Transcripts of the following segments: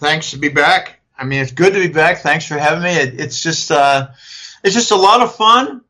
Thanks to be back. I mean, it's good to be back. Thanks for having me. It's just a lot of fun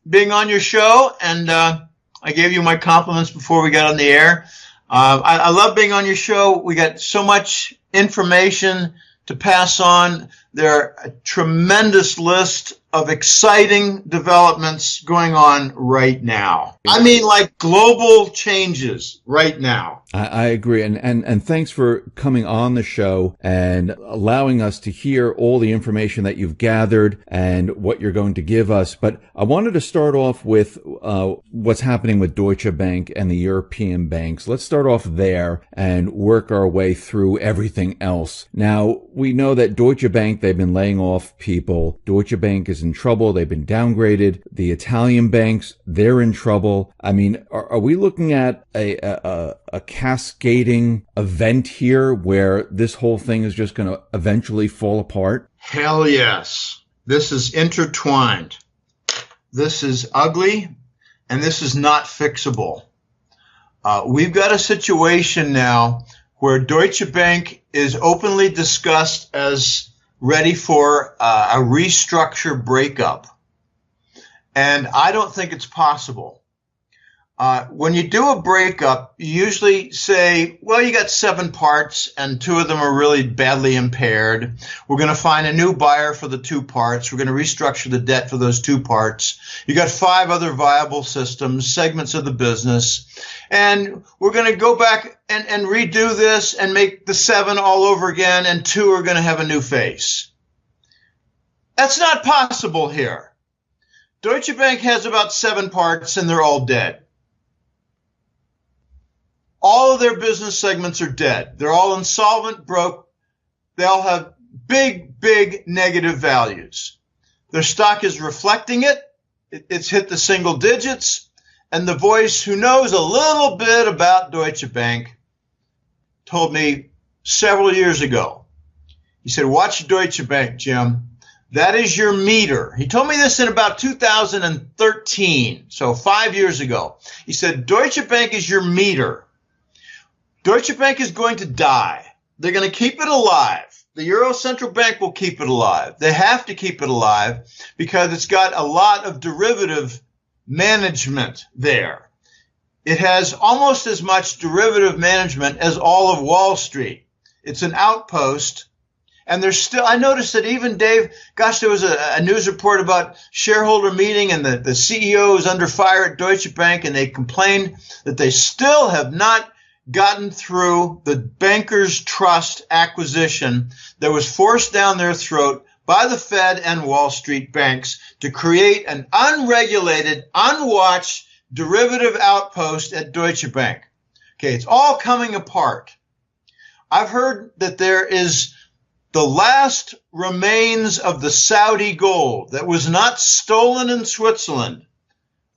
being on your show, and I gave you my compliments before we got on the air. I love being on your show. We got so much information to pass on. There are a tremendous list of exciting developments going on right now. I mean, like global changes right now. I agree. And thanks for coming on the show and allowing us to hear all the information that you've gathered and what you're going to give us. But I wanted to start off with what's happening with Deutsche Bank and the European banks. Let's start off there and work our way through everything else. Now, we know that Deutsche Bank, they've been laying off people. Deutsche Bank is in trouble. They've been downgraded. The Italian banks, they're in trouble. I mean, are we looking at a cascading event here where this whole thing is just going to eventually fall apart? Hell yes. This is intertwined. This is ugly, and this is not fixable. We've got a situation now where Deutsche Bank is openly discussed as ready for a restructure breakup. And I don't think it's possible. When you do a breakup, you usually say, well, you got 7 parts and 2 of them are really badly impaired. We're going to find a new buyer for the 2 parts. We're going to restructure the debt for those 2 parts. You got 5 other viable systems, segments of the business. And we're going to go back and redo this and make the 7 all over again, and 2 are going to have a new face. That's not possible here. Deutsche Bank has about 7 parts and they're all dead. All of their business segments are dead. They're all insolvent, broke. They all have big, big negative values. Their stock is reflecting it. It's hit the single digits. And the voice who knows a little bit about Deutsche Bank told me several years ago. He said, watch Deutsche Bank, Jim. That is your meter. He told me this in about 2013, so 5 years ago. He said, Deutsche Bank is your meter. Deutsche Bank is going to die. They're going to keep it alive. The Euro Central Bank will keep it alive. They have to keep it alive because it's got a lot of derivative management there. It has almost as much derivative management as all of Wall Street. It's an outpost. And there's still, I noticed that even Dave, gosh, there was a news report about shareholder meeting and the CEO is under fire at Deutsche Bank, and they complained that they still have not gotten through the Bankers Trust acquisition that was forced down their throat by the Fed and Wall Street banks to create an unregulated, unwatched derivative outpost at Deutsche Bank. Okay, it's all coming apart. I've heard that there is the last remains of the Saudi gold that was not stolen in Switzerland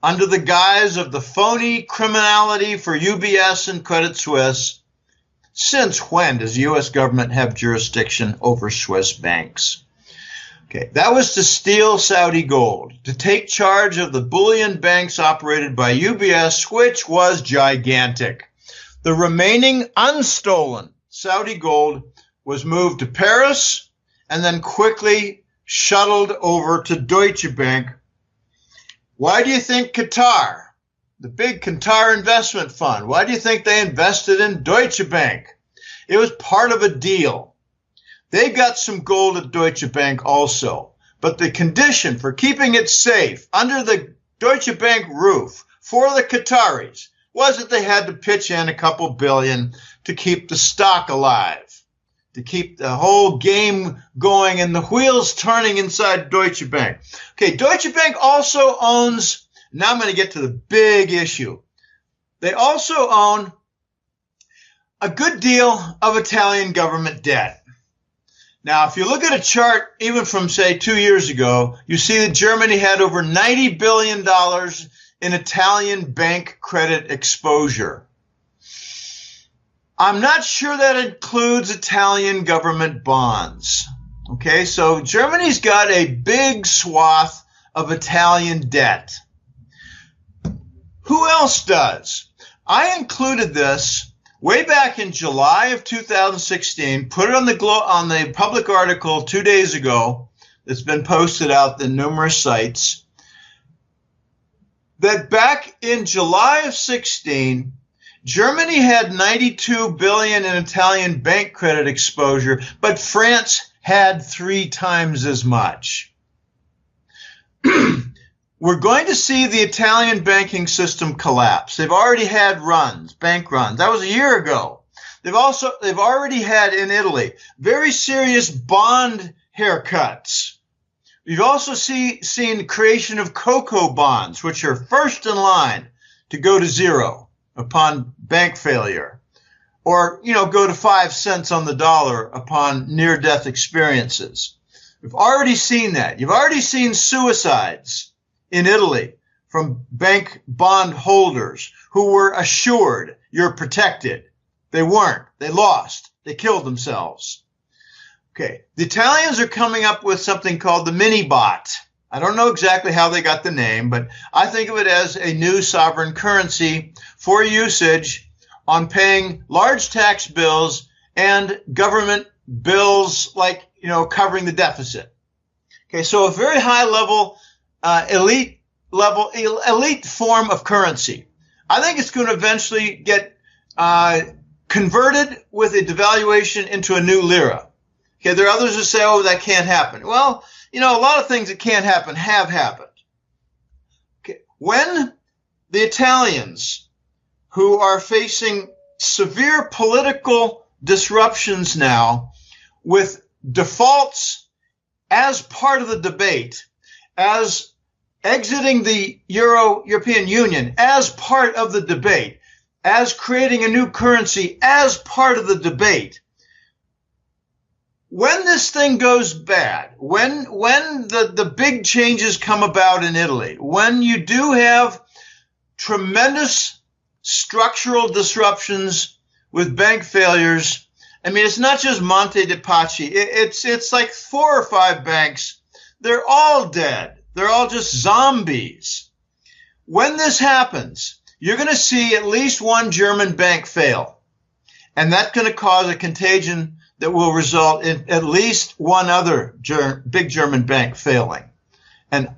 under the guise of the phony criminality for UBS and Credit Suisse. Since when does the U.S. government have jurisdiction over Swiss banks? Okay, that was to steal Saudi gold, to take charge of the bullion banks operated by UBS, which was gigantic. The remaining unstolen Saudi gold was moved to Paris and then quickly shuttled over to Deutsche Bank. Why do you think Qatar, the big Qatar investment fund, why do you think they invested in Deutsche Bank? It was part of a deal. They got some gold at Deutsche Bank also, but the condition for keeping it safe under the Deutsche Bank roof for the Qataris was that they had to pitch in a couple billion to keep the stock alive, to keep the whole game going and the wheels turning inside Deutsche Bank. Okay, Deutsche Bank also owns, now I'm going to get to the big issue. They also own a good deal of Italian government debt. Now, if you look at a chart, even from, say, 2 years ago, you see that Germany had over $90 billion in Italian bank credit exposure. I'm not sure that includes Italian government bonds. Okay, so Germany's got a big swath of Italian debt. Who else does? I included this way back in July of 2016, put it on the public article 2 days ago that's been posted out in numerous sites, that back in July of 16, Germany had 92 billion in Italian bank credit exposure, but France had 3 times as much. We're going to see the Italian banking system collapse. They've already had bank runs. That was a year ago. They've already had in Italy very serious bond haircuts. We've also seen creation of cocoa bonds, which are first in line to go to zero upon bank failure, or, go to 5 cents on the dollar upon near-death experiences. We've already seen that. You've already seen suicides in Italy from bank bond holders who were assured you're protected. They weren't. They lost. They killed themselves. Okay. The Italians are coming up with something called the mini-bot. I don't know exactly how they got the name, but I think of it as a new sovereign currency for usage on paying large tax bills and government bills like, covering the deficit. Okay, so a very high level, elite form of currency. I think it's going to eventually get converted with a devaluation into a new lira. Okay, there are others who say, oh, that can't happen. Well, a lot of things that can't happen have happened. Okay, when the Italians, who are facing severe political disruptions now, with defaults as part of the debate, as exiting the European Union as part of the debate, as creating a new currency as part of the debate, when this thing goes bad, when the big changes come about in Italy, when you do have tremendous structural disruptions with bank failures, I mean, it's not just Monte dei Paschi. It's like 4 or 5 banks. They're all dead. They're all just zombies. When this happens, you're going to see at least one German bank fail. And that's going to cause a contagion that will result in at least one other big German bank failing. And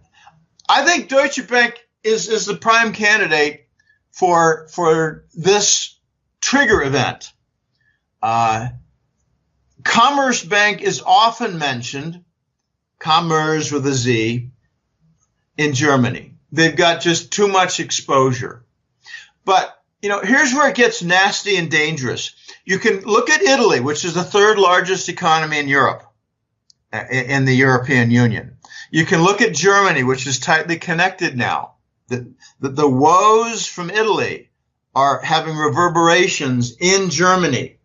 I think Deutsche Bank is the prime candidate for this trigger event. Commerce Bank is often mentioned, Commerce with a Z, in Germany. They've got just too much exposure. But, here's where it gets nasty and dangerous. You can look at Italy, which is the 3rd largest economy in Europe, in the European Union. You can look at Germany, which is tightly connected now. The woes from Italy are having reverberations in Germany.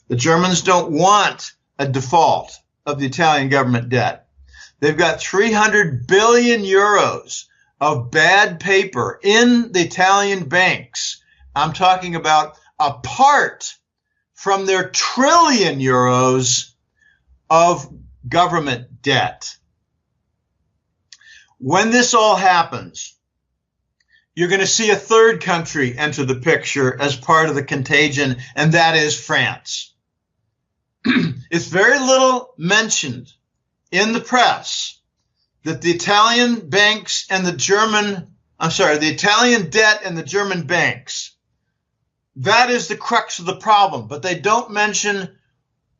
The Germans don't want a default of the Italian government debt. They've got 300 billion euros of bad paper in the Italian banks. I'm talking about apart from their trillion euros of government debt. When this all happens, you're going to see a 3rd country enter the picture as part of the contagion, and that is France. It's very little mentioned in the press that the Italian banks and the Italian debt and the German banks, that is the crux of the problem. But they don't mention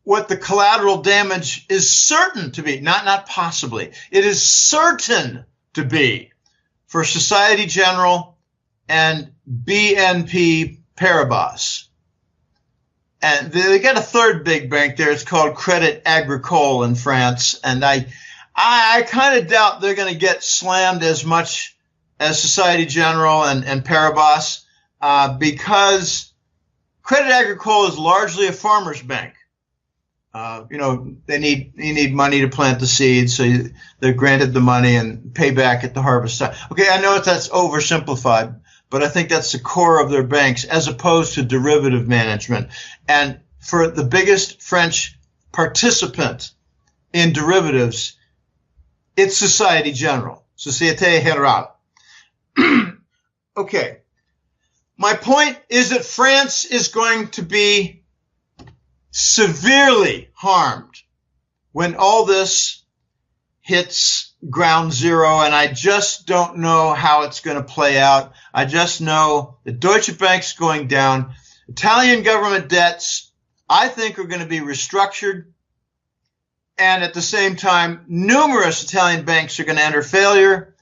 what the collateral damage is certain to be, not possibly. It is certain to be for Societe Generale and BNP Paribas. And they got a 3rd big bank there. It's called Crédit Agricole in France. And I kind of doubt they're going to get slammed as much as Societe Generale and Paribas, because Crédit Agricole is largely a farmer's bank. They need money to plant the seeds, so they're granted the money and pay back at the harvest time. Okay, I know that's oversimplified, but I think that's the core of their banks, as opposed to derivative management. And for the biggest French participant in derivatives, it's Societe Generale, Societe Generale. Okay. My point is that France is going to be severely harmed when all this hits ground zero, and I just don't know how it's going to play out. I just know that Deutsche Bank's going down. Italian government debts, I think, are going to be restructured. And at the same time, numerous Italian banks are going to enter failure.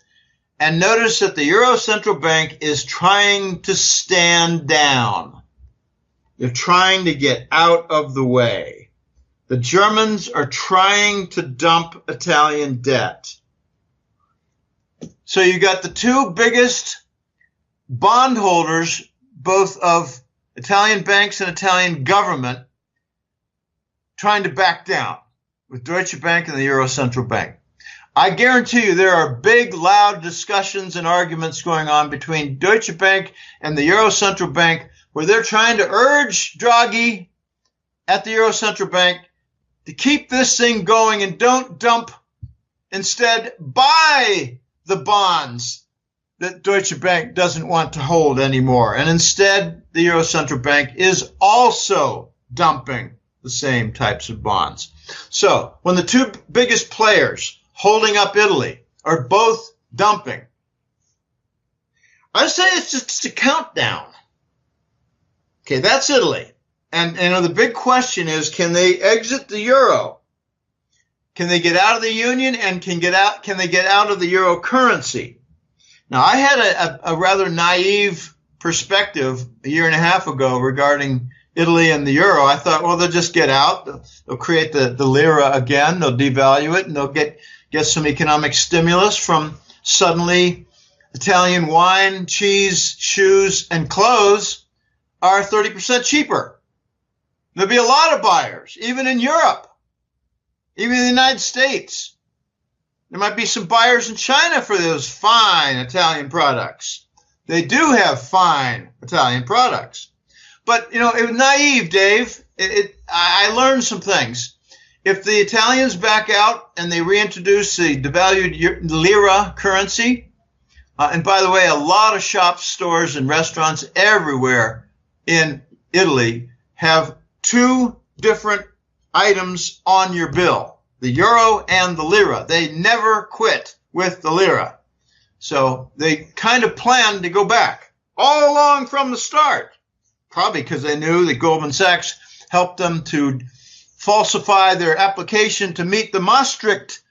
And notice that the Euro Central Bank is trying to stand down. They're trying to get out of the way. The Germans are trying to dump Italian debt. So you got the two biggest bondholders, both of Italian banks and Italian government, trying to back down with Deutsche Bank and the Euro Central Bank. I guarantee you there are big, loud discussions and arguments going on between Deutsche Bank and the Euro Central Bank where they're trying to urge Draghi at the Euro Central Bank to keep this thing going and don't dump. Instead, buy the bonds that Deutsche Bank doesn't want to hold anymore. And instead, the Euro Central Bank is also dumping the same types of bonds. So when the two biggest players holding up Italy are both dumping, I say it's just a countdown. Okay, that's Italy. And the big question is, can they exit the euro? Can they get out of the union, and can they get out of the euro currency? Now, I had a rather naive perspective a year and a half ago regarding Italy and the euro. I thought, well, they'll just get out. They'll create the lira again. They'll devalue it, and they'll get some economic stimulus from suddenly Italian wine, cheese, shoes, and clothes are 30% cheaper. There'll be a lot of buyers, even in Europe, even in the United States. There might be some buyers in China for those fine Italian products. They do have fine Italian products. But, it was naive, Dave. I learned some things. If the Italians back out and they reintroduce the devalued lira currency, and by the way, a lot of shops, stores, and restaurants everywhere in Italy have two different items on your bill, the euro and the lira. They never quit with the lira. So they kind of planned to go back all along from the start, probably because they knew that Goldman Sachs helped them to falsify their application to meet the Maastricht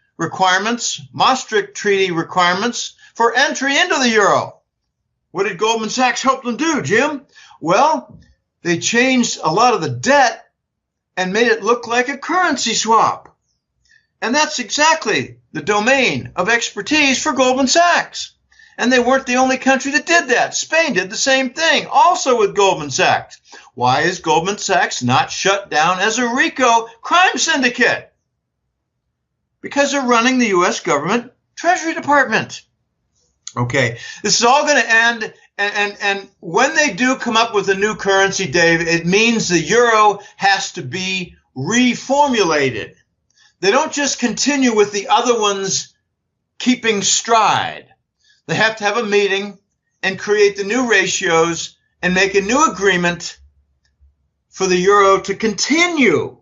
Treaty requirements for entry into the euro. What did Goldman Sachs help them do, Jim? Well, they changed a lot of the debt and made it look like a currency swap. And that's exactly the domain of expertise for Goldman Sachs. And they weren't the only country that did that. Spain did the same thing, also with Goldman Sachs. Why is Goldman Sachs not shut down as a RICO crime syndicate? Because they're running the U.S. government Treasury Department. Okay, this is all going to end. And when they do come up with a new currency, Dave, it means the euro has to be reformulated. They don't just continue with the other ones keeping stride. They have to have a meeting and create the new ratios and make a new agreement for the euro to continue.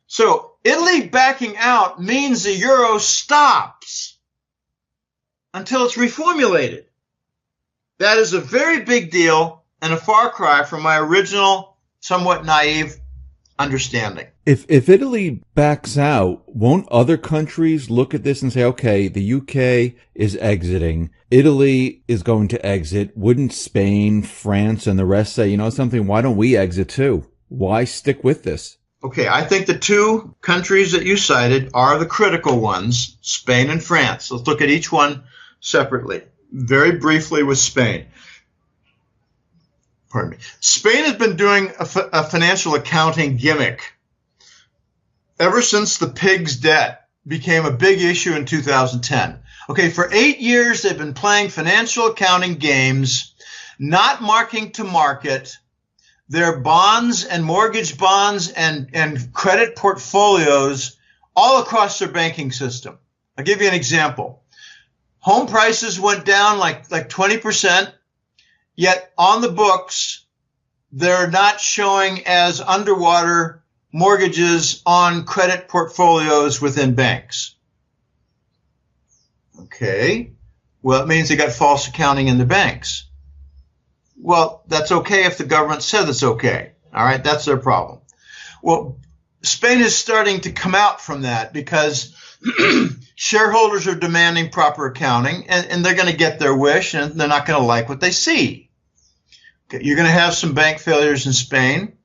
So Italy backing out means the euro stops until it's reformulated. That is a very big deal and a far cry from my original, somewhat naive understanding. If Italy backs out, won't other countries look at this and say, okay, the UK is exiting, Italy is going to exit? Wouldn't Spain, France, and the rest say, something, why don't we exit too? Why stick with this? Okay, I think the two countries that you cited are the critical ones, Spain and France. Let's look at each one separately. Very briefly with Spain. Pardon me. Spain has been doing a financial accounting gimmick ever since the pig's debt became a big issue in 2010. Okay, for 8 years they've been playing financial accounting games, not marking to market their bonds and mortgage bonds and credit portfolios all across their banking system. I'll give you an example. Home prices went down like 20%, Yet on the books, they're not showing as underwater mortgages on credit portfolios within banks. Okay. Well, it means they got false accounting in the banks. Well, that's okay if the government says it's okay. All right. That's their problem. Well, Spain is starting to come out from that because shareholders are demanding proper accounting, and they're going to get their wish, and they're not going to like what they see. Okay, you're going to have some bank failures in Spain,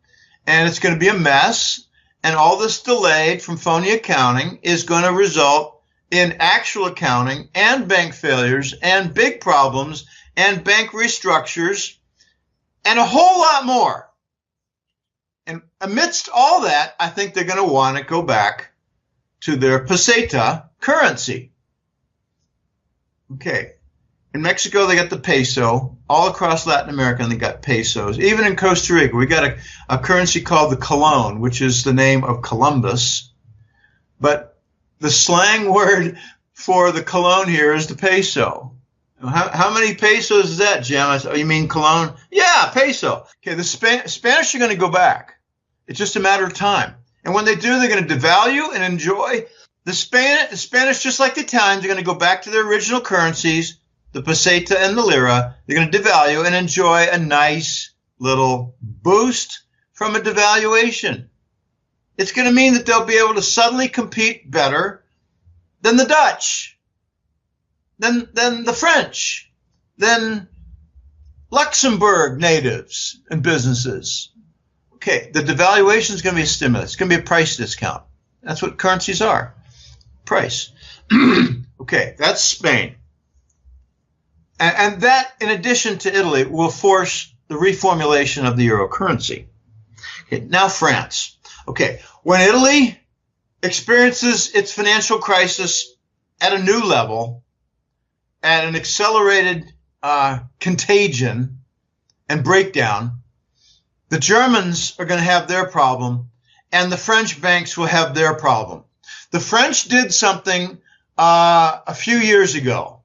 and it's going to be a mess, and all this delayed from phony accounting is going to result in actual accounting and bank failures and big problems and bank restructures and a whole lot more. And amidst all that, I think they're going to want to go back to their peseta currency. Okay. In Mexico, they got the peso. All across Latin America, they got pesos. Even in Costa Rica, we got a currency called the colon, which is the name of Columbus. But the slang word for the colon here is the peso. How many pesos is that, Jim? I said, oh, you mean colon? Yeah, peso. Okay, the Spanish are going to go back. It's just a matter of time. And when they do, they're going to devalue and enjoy. The Spanish, just like the Italians, are going to go back to their original currencies, the peseta and the lira. They're going to devalue and enjoy a nice little boost from a devaluation. It's going to mean that they'll be able to suddenly compete better than the Dutch, than the French, than Luxembourg natives and businesses. Okay, the devaluation is going to be a stimulus. It's going to be a price discount. That's what currencies are. Price. Okay, that's Spain. And that, in addition to Italy, will force the reformulation of the euro currency. Okay, now France. Okay, when Italy experiences its financial crisis at a new level, at an accelerated contagion and breakdown, the Germans are going to have their problem, and the French banks will have their problem. The French did something a few years ago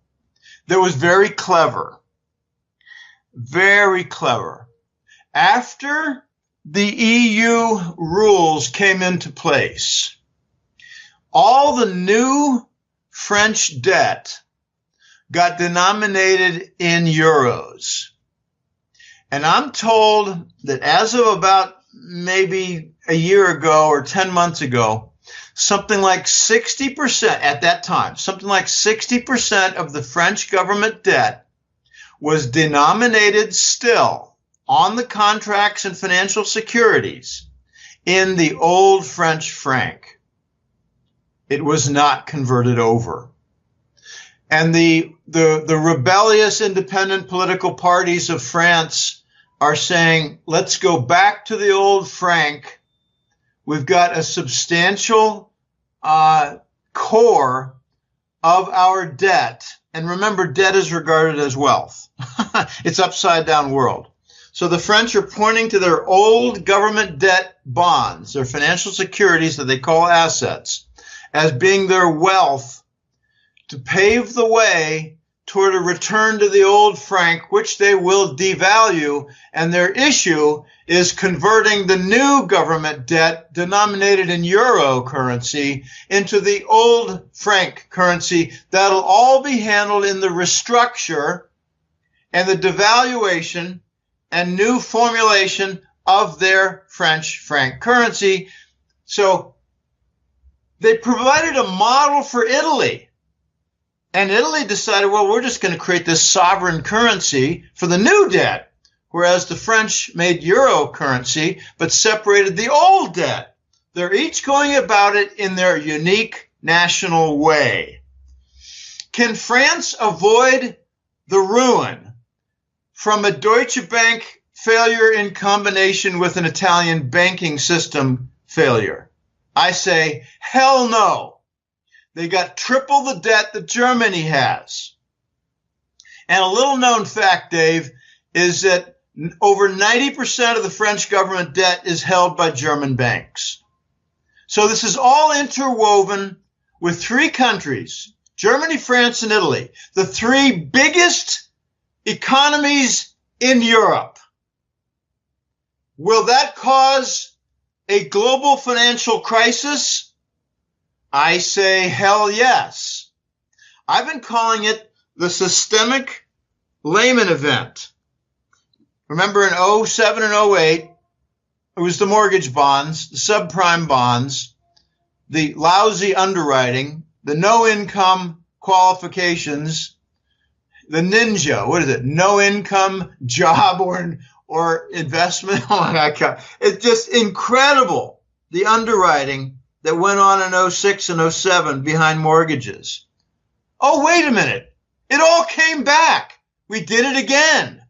that was very clever. Very clever. After the EU rules came into place, all the new French debt got denominated in euros. And I'm told that as of about maybe a year ago or 10 months ago, something like 60% at that time, something like 60% of the French government debt was denominated still on the contracts and financial securities in the old French franc. It was not converted over. And the rebellious independent political parties of France are saying, let's go back to the old franc. We've got a substantial core of our debt. And remember, debt is regarded as wealth. It's upside down world. So the French are pointing to their old government debt bonds, their financial securities that they call assets, as being their wealth to pave the way toward a return to the old franc, which they will devalue. And their issue is converting the new government debt denominated in euro currency into the old franc currency. That'll all be handled in the restructure and the devaluation and new formulation of their French franc currency. So they provided a model for Italy. And Italy decided, well, we're just going to create this sovereign currency for the new debt, whereas the French made euro currency but separated the old debt. They're each going about it in their unique national way. Can France avoid the ruin from a Deutsche Bank failure in combination with an Italian banking system failure? I say, hell no. They got triple the debt that Germany has. And a little known fact, Dave, is that over 90% of the French government debt is held by German banks. So this is all interwoven with three countries, Germany, France, and Italy, the three biggest economies in Europe. Will that cause a global financial crisis? I say hell yes. I've been calling it the systemic Lehman event. Remember in 07 and 08, it was the mortgage bonds, the subprime bonds, the lousy underwriting, the no income qualifications, the ninja, what is it? No income job or investment. Oh my God. It's just incredible. The underwriting that went on in 06 and 07 behind mortgages. Oh, wait a minute. It all came back. We did it again.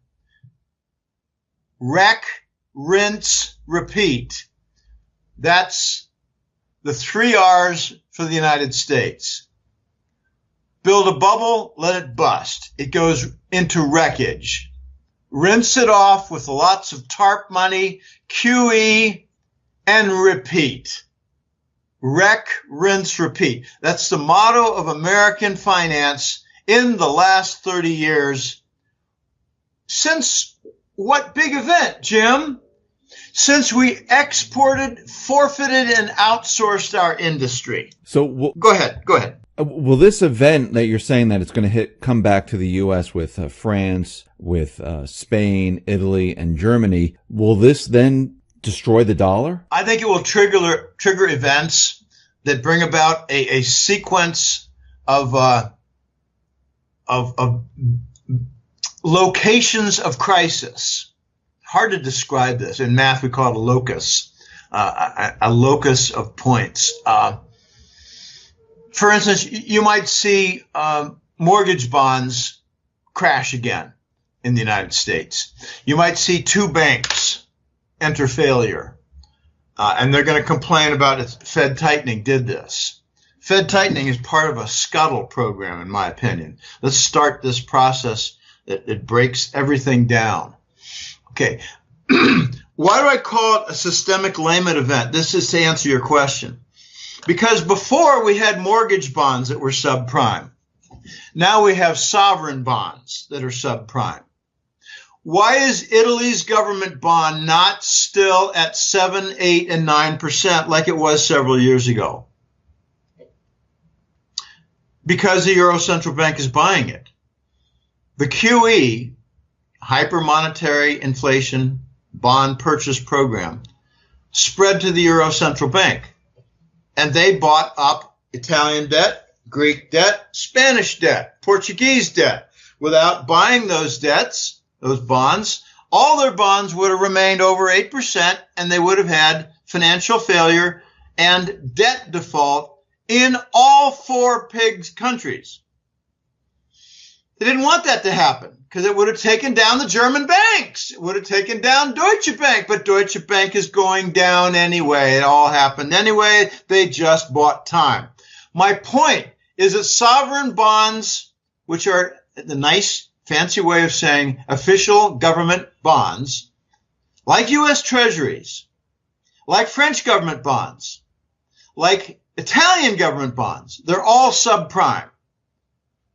Wreck, rinse, repeat. That's the 3 R's for the United States. Build a bubble, let it bust. It goes into wreckage. Rinse it off with lots of TARP money, QE, and repeat. Wreck, rinse, repeat. That's the motto of American finance in the last 30 years. Since what big event, Jim? Since we exported, forfeited, and outsourced our industry. So go ahead. Will this event that you're saying that it's going to come back to the U.S. with France, with Spain, Italy, and Germany, will this then destroy the dollar? I think it will trigger events that bring about a sequence of locations of crisis. Hard to describe this. In math, we call it a locus, a locus of points. For instance, you might see mortgage bonds crash again in the United States. You might see 2 banks enter failure, and they're going to complain about it. Fed tightening did this. Fed tightening is part of a scuttle program, in my opinion. Let's start this process that breaks everything down. Okay. Why do I call it a systemic Lehman event? This is to answer your question. Because before we had mortgage bonds that were subprime. Now we have sovereign bonds that are subprime. Why is Italy's government bond not still at 7, 8, and 9% like it was several years ago? Because the Euro Central Bank is buying it. The QE, hypermonetary inflation bond purchase program, spread to the Euro Central Bank. And they bought up Italian debt, Greek debt, Spanish debt, Portuguese debt. Without buying those debts, those bonds, all their bonds would have remained over 8%, and they would have had financial failure and debt default in all 4 pigs countries. They didn't want that to happen because it would have taken down the German banks. It would have taken down Deutsche Bank, but Deutsche Bank is going down anyway. It all happened anyway. They just bought time. My point is that sovereign bonds, which are the nice, fancy way of saying official government bonds, like U.S. Treasuries, like French government bonds, like Italian government bonds, they're all subprime.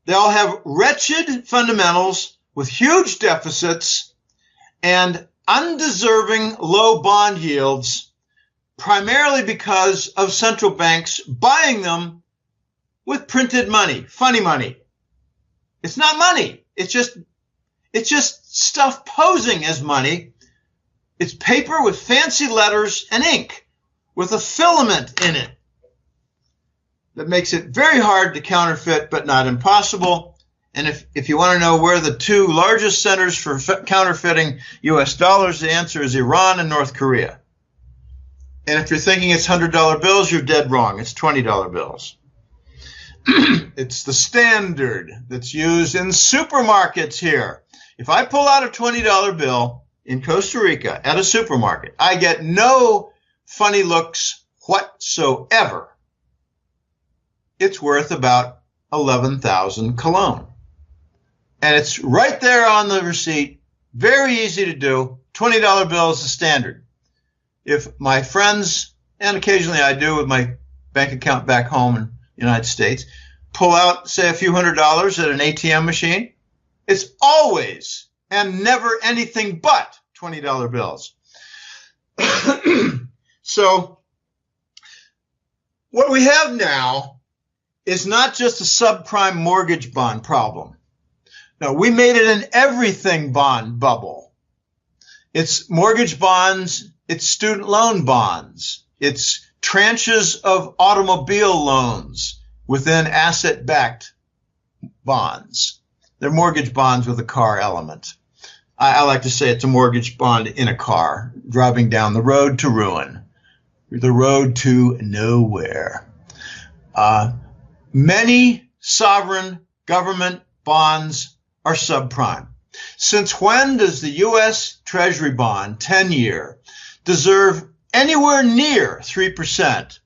They all have wretched fundamentals with huge deficits and undeserving low bond yields, primarily because of central banks buying them with printed money, funny money. It's not money. It's just stuff posing as money. It's paper with fancy letters and ink with a filament in it that makes it very hard to counterfeit, but not impossible. And if you want to know where the 2 largest centers for counterfeiting U.S. dollars, the answer is Iran and North Korea. And if you're thinking it's $100 bills, you're dead wrong. It's $20 bills. It's the standard that's used in supermarkets here. If I pull out a $20 bill in Costa Rica at a supermarket, I get no funny looks whatsoever. It's worth about 11,000 cologne. And it's right there on the receipt. Very easy to do. $20 bill is the standard. If my friends, and occasionally I do with my bank account back home in the United States, pull out, say, a few $100s at an ATM machine, it's always and never anything but $20 bills. So what we have now is not just a subprime mortgage bond problem. No, we made it an everything bond bubble. It's mortgage bonds, it's student loan bonds, it's tranches of automobile loans within asset-backed bonds. They're mortgage bonds with a car element. I like to say it's a mortgage bond in a car, driving down the road to ruin, the road to nowhere. Many sovereign government bonds are subprime. Since when does the U.S. Treasury bond, 10-year, deserve anywhere near 3%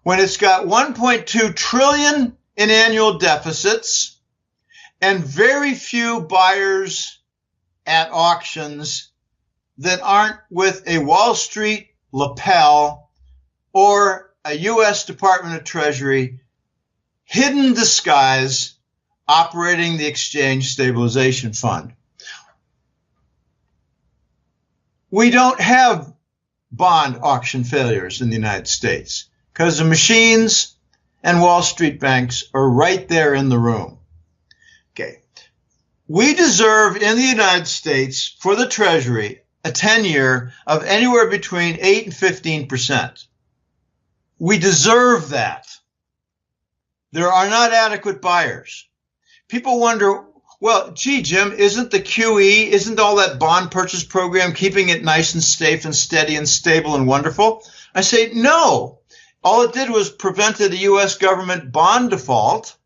when it's got $1.2 trillion in annual deficits and very few buyers at auctions that aren't with a Wall Street lapel or a U.S. Department of Treasury hidden disguise operating the Exchange Stabilization Fund? We don't have bond auction failures in the United States because the machines and Wall Street banks are right there in the room. Okay. We deserve in the United States for the Treasury a 10-year of anywhere between 8 and 15%. We deserve that. There are not adequate buyers. People wonder, well, gee, Jim, isn't the QE, isn't all that bond purchase program keeping it nice and safe and steady and stable and wonderful? I say, no. All it did was prevented a U.S. government bond default.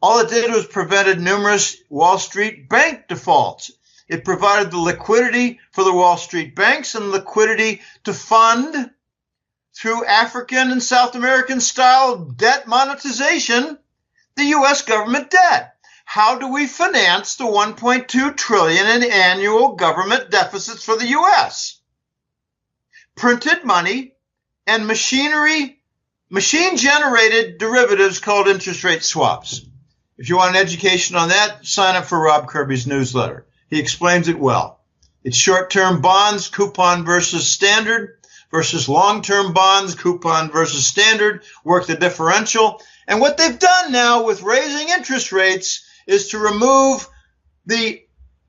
All it did was prevented numerous Wall Street bank defaults. It provided the liquidity for the Wall Street banks and liquidity to fund through African and South American style debt monetization, the U.S. government debt. How do we finance the $1.2 trillion in annual government deficits for the U.S.? Printed money and machine-generated derivatives called interest rate swaps. If you want an education on that, sign up for Rob Kirby's newsletter. He explains it well. It's short-term bonds, coupon versus standard, versus long-term bonds, coupon versus standard, work the differential. And what they've done now with raising interest rates is to remove the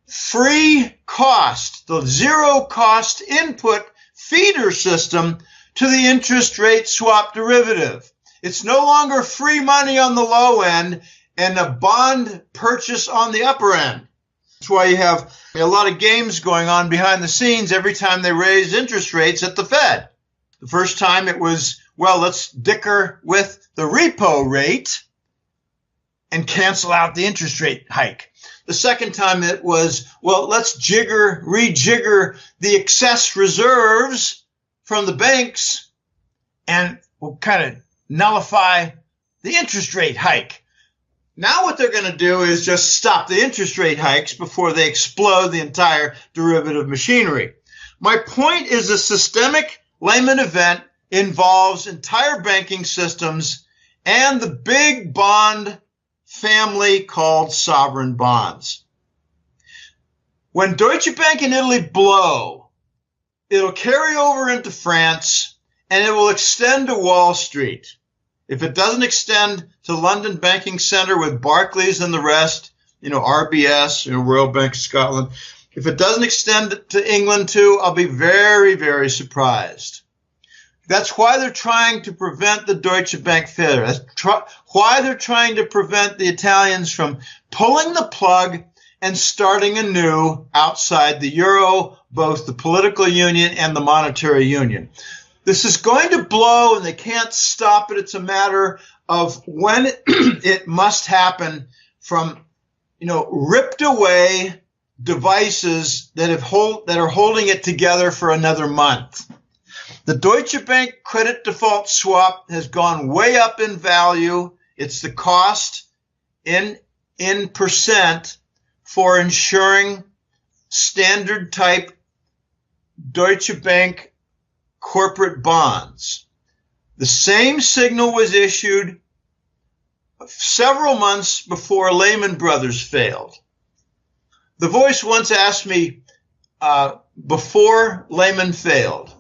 free cost, the zero-cost input feeder system to the interest rate swap derivative. It's no longer free money on the low end and a bond purchase on the upper end. That's why you have a lot of games going on behind the scenes every time they raise interest rates at the Fed. The first time it was, well, let's dicker with the repo rate and cancel out the interest rate hike. The second time it was, well, let's rejigger the excess reserves from the banks and we'll kind of nullify the interest rate hike. Now what they're going to do is just stop the interest rate hikes before they explode the entire derivative machinery. My point is a systemic Lehman event involves entire banking systems and the big bond family called sovereign bonds. When Deutsche Bank and Italy blow, it'll carry over into France and it will extend to Wall Street. If it doesn't extend to London Banking Centre with Barclays and the rest, RBS, Royal Bank of Scotland, if it doesn't extend to England too, I'll be very, very surprised. That's why they're trying to prevent the Deutsche Bank failure. That's why they're trying to prevent the Italians from pulling the plug and starting anew outside the euro, both the political union and the monetary union. This is going to blow and they can't stop it. It's a matter of when it must happen from, ripped away devices that are holding it together for another month. The Deutsche Bank credit default swap has gone way up in value. It's the cost in percent for insuring standard type Deutsche Bank corporate bonds. The same signal was issued several months before Lehman Brothers failed. The Voice once asked me, before Lehman failed,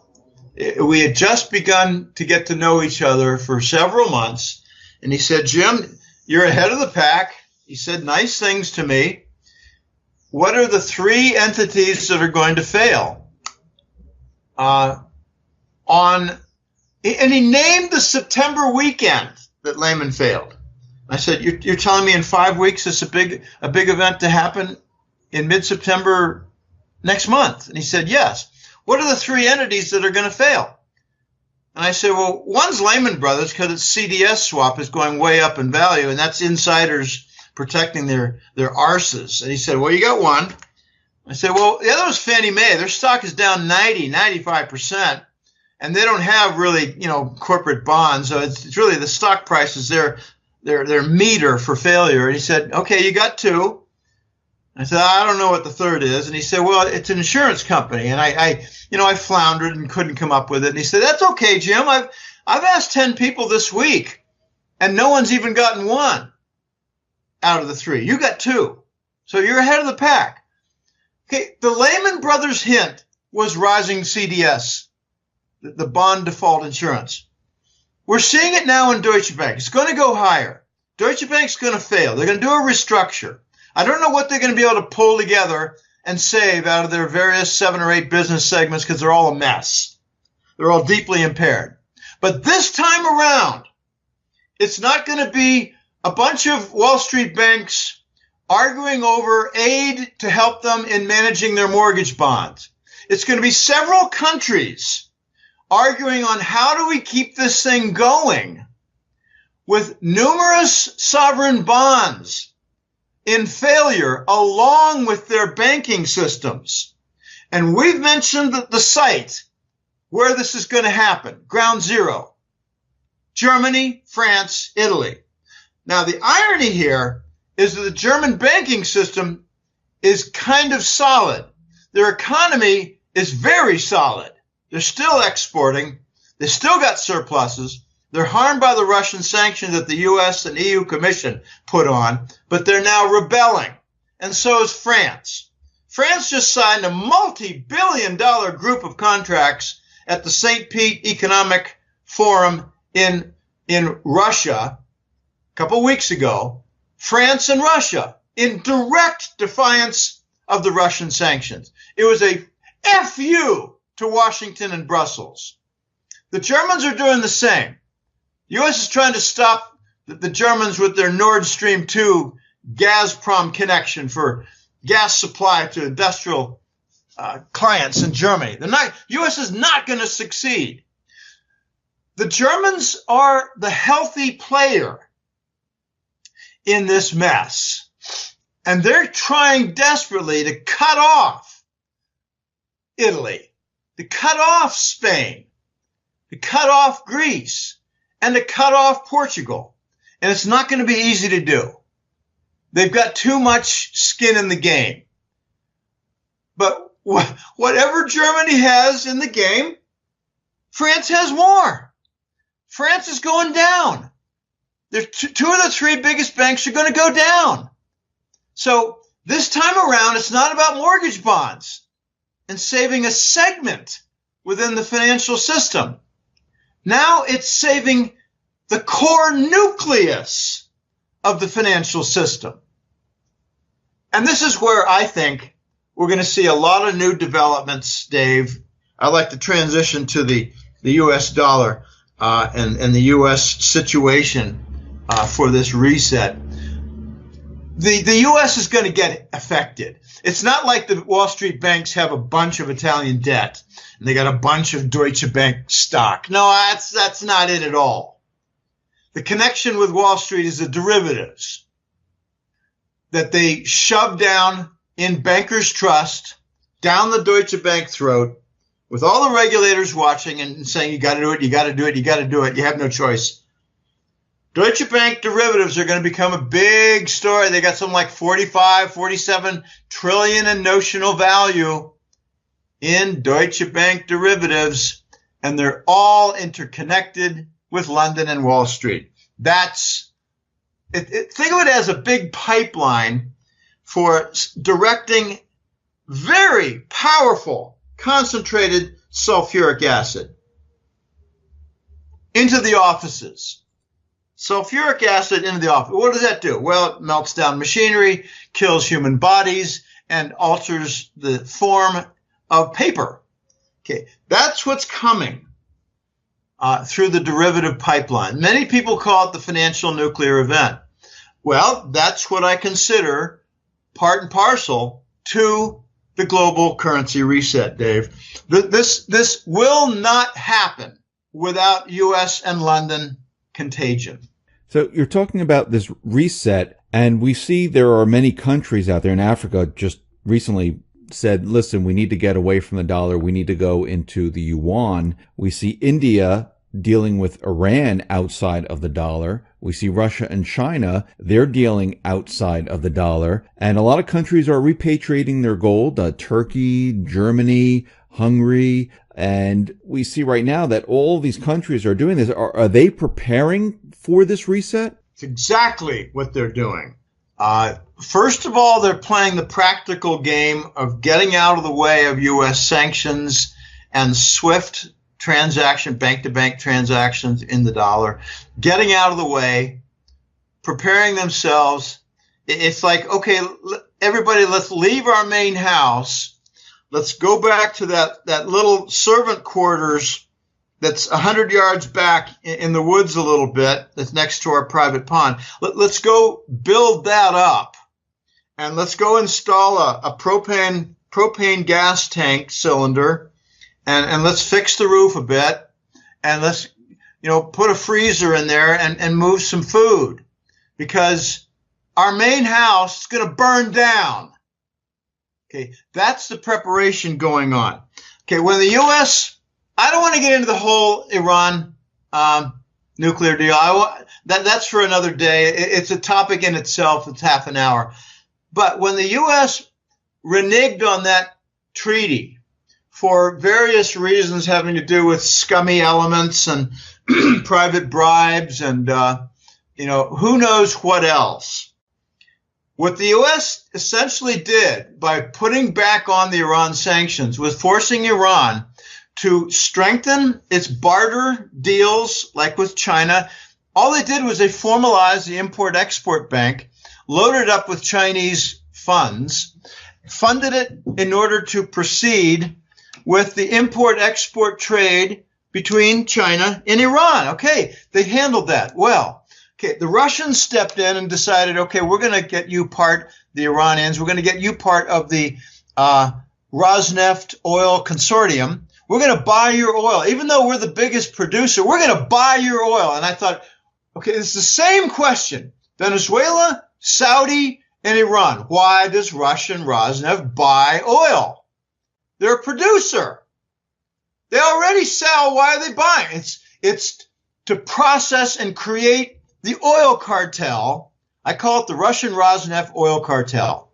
we had just begun to get to know each other for several months. And he said, Jim, you're ahead of the pack. He said nice things to me. What are the three entities that are going to fail? And he named the September weekend that Lehman failed. I said, you're telling me in 5 weeks it's a big event to happen in mid-September next month? And he said, yes. What are the three entities that are going to fail? And I said, well, one's Lehman Brothers because its CDS swap is going way up in value, and that's insiders protecting their arses. And he said, well, you got one. I said, well, the other was Fannie Mae. Their stock is down 95%, and they don't have really, corporate bonds. So it's really the stock price is their meter for failure. And he said, okay, you got two. I said, I don't know what the third is. And he said, well, it's an insurance company. And I floundered and couldn't come up with it. And he said, that's okay, Jim. I've asked 10 people this week, and no one's even gotten one out of the three. You got two. So you're ahead of the pack. Okay, the Lehman Brothers hint was rising CDS, the bond default insurance. We're seeing it now in Deutsche Bank. It's going to go higher. Deutsche Bank's going to fail. They're going to do a restructure. I don't know what they're going to be able to pull together and save out of their various 7 or 8 business segments because they're all a mess. They're all deeply impaired. But this time around, it's not going to be a bunch of Wall Street banks arguing over aid to help them in managing their mortgage bonds. It's going to be several countries arguing on how do we keep this thing going with numerous sovereign bonds in failure along with their banking systems. And we've mentioned the site where this is going to happen, ground zero, Germany, France, Italy. Now, the irony here is that the German banking system is kind of solid. Their economy is very solid. They're still exporting. They still got surpluses. They're harmed by the Russian sanctions that the U.S. and EU Commission put on, but they're now rebelling. And so is France. France just signed a multi-billion-dollar group of contracts at the St. Pete Economic Forum in Russia a couple weeks ago. France and Russia in direct defiance of the Russian sanctions. It was a FU to Washington and Brussels. The Germans are doing the same. The U.S. is trying to stop the Germans with their Nord Stream 2 Gazprom connection for gas supply to industrial clients in Germany. The U.S. is not going to succeed. The Germans are the healthy player in this mess, and they're trying desperately to cut off Italy, to cut off Spain, to cut off Greece, and to cut off Portugal. And it's not going to be easy to do. They've got too much skin in the game. But whatever Germany has in the game, France has more. France is going down. There's two of the three biggest banks are going to go down. So this time around, it's not about mortgage bonds and saving a segment within the financial system. Now it's saving the core nucleus of the financial system. And this is where I think we're going to see a lot of new developments, Dave. I'd like to transition to the U.S. dollar and the U.S. situation for this reset. The U.S. is going to get affected. It's not like the Wall Street banks have a bunch of Italian debt and they got a bunch of Deutsche Bank stock. No, that's not it at all. The connection with Wall Street is the derivatives that they shove down in bankers' trust down the Deutsche Bank throat with all the regulators watching and saying, you got to do it, you got to do it, you got to do it. You have no choice. Deutsche Bank derivatives are going to become a big story. They got something like 47 trillion in notional value in Deutsche Bank derivatives, and they're all interconnected with London and Wall Street. Think of it as a big pipeline for directing very powerful concentrated sulfuric acid into the offices. Sulfuric acid into the office. What does that do? Well, it melts down machinery, kills human bodies, and alters the form of paper. Okay, that's what's coming through the derivative pipeline. Many people call it the financial nuclear event. Well, that's what I consider part and parcel to the global currency reset, Dave. This will not happen without U.S. and London contagion. So you're talking about this reset, and we see there are many countries out there in Africa just recently said, listen, we need to get away from the dollar. We need to go into the yuan. We see India dealing with Iran outside of the dollar. We see Russia and China, they're dealing outside of the dollar. And a lot of countries are repatriating their gold, Turkey, Germany, Hungary. And we see right now that all these countries are doing this. Are they preparing for this reset? It's exactly what they're doing. First of all, they're playing the practical game of getting out of the way of U.S. sanctions and SWIFT transaction, bank-to-bank transactions in the dollar, getting out of the way, preparing themselves. It's like, okay, everybody, let's leave our main house. Let's go back to that little servant quarters that's 100 yards back in the woods a little bit, that's next to our private pond. Let's go build that up, and let's go install a propane gas tank cylinder, and let's fix the roof a bit, and let's put a freezer in there and move some food, because our main house is going to burn down. Okay, that's the preparation going on. Okay, when the U.S. I don't want to get into the whole Iran nuclear deal. That's for another day. It's a topic in itself. It's half an hour. But when the U.S. reneged on that treaty for various reasons having to do with scummy elements and private bribes and who knows what else, what the U.S. essentially did by putting back on the Iran sanctions was forcing Iran to strengthen its barter deals, like with China. All they did was they formalized the Import-Export Bank, loaded it up with Chinese funds, funded it in order to proceed with the import-export trade between China and Iran. Okay, they handled that well. Okay, the Russians stepped in and decided, okay, we're going to get you part, the Iranians, we're going to get you part of the Rosneft oil consortium. We're going to buy your oil. Even though we're the biggest producer, we're going to buy your oil. And I thought, okay, it's the same question. Venezuela, Saudi, and Iran. Why does Russian Rosneft buy oil? They're a producer. They already sell. Why are they buying? It's to process and create the oil cartel. I call it the Russian Rosneft oil cartel.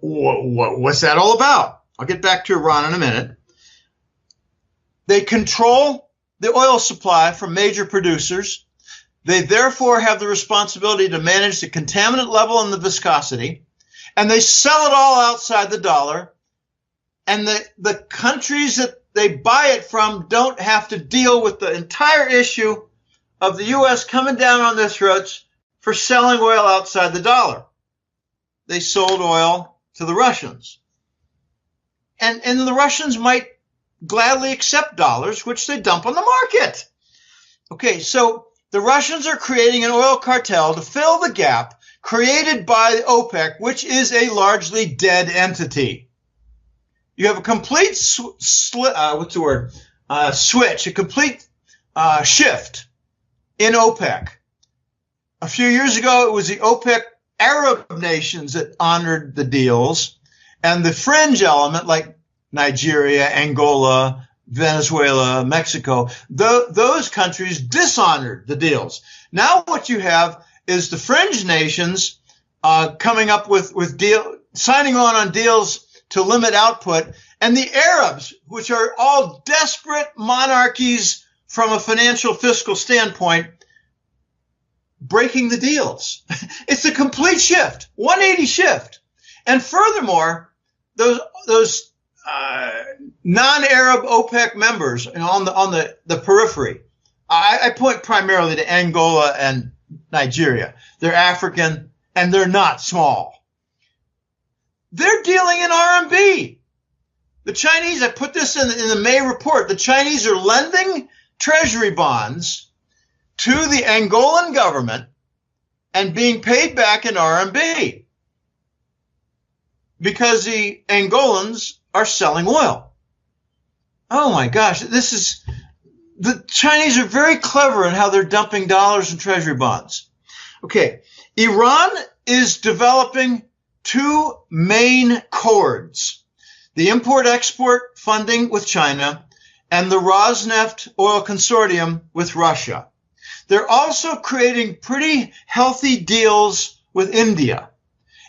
What's that all about? I'll get back to Iran in a minute. They control the oil supply from major producers. They therefore have the responsibility to manage the contaminant level and the viscosity, and they sell it all outside the dollar. And the countries that they buy it from don't have to deal with the entire issue of the U.S. coming down on their throats for selling oil outside the dollar. They sold oil to the Russians. And the Russians might gladly accept dollars, which they dump on the market. Okay, so the Russians are creating an oil cartel to fill the gap created by OPEC, which is a largely dead entity. You have a complete switch, a complete shift in OPEC. A few years ago, it was the OPEC Arab nations that honored the deals, and the fringe element, like Nigeria, Angola, Venezuela, Mexico, those countries dishonored the deals. Now what you have is the fringe nations coming up with signing on deals to limit output, and the Arabs, which are all desperate monarchies from a financial fiscal standpoint, breaking the deals. It's a complete shift, 180 shift. And furthermore, those non-Arab OPEC members on the periphery, I point primarily to Angola and Nigeria. They're African and they're not small. They're dealing in RMB. The Chinese, I put this in the May report, the Chinese are lending treasury bonds to the Angolan government and being paid back in RMB because the Angolans are selling oil. Oh my gosh, the Chinese are very clever in how they're dumping dollars in treasury bonds. Okay, Iran is developing two main cords, the import-export funding with China and the Rosneft oil consortium with Russia. They're also creating pretty healthy deals with India.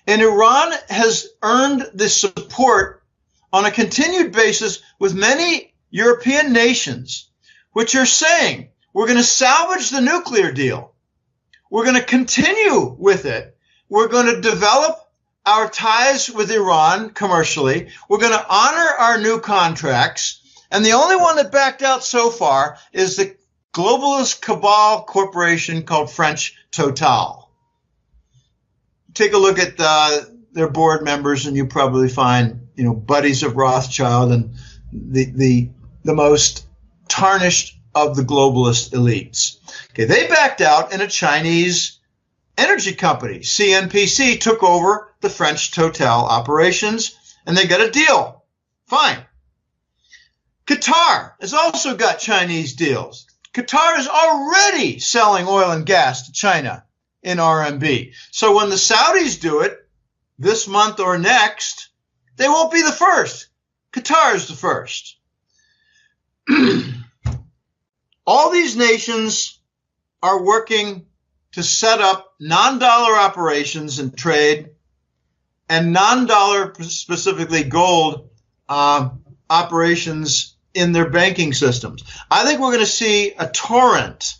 And Iran has earned the support on a continued basis with many European nations, which are saying, we're going to salvage the nuclear deal. We're going to continue with it. We're going to develop our ties with Iran commercially. We're going to honor our new contracts. And the only one that backed out so far is the globalist cabal corporation called French Total. Take a look at their board members, and you probably find, buddies of Rothschild and the most tarnished of the globalist elites. Okay, they backed out, and a Chinese energy company, CNPC, took over the French Total operations, and they got a deal. Fine. Qatar has also got Chinese deals. Qatar is already selling oil and gas to China in RMB. So when the Saudis do it this month or next, they won't be the first. Qatar is the first. All these nations are working to set up non-dollar operations and trade and non-dollar, specifically gold, operations in their banking systems. I think we're going to see a torrent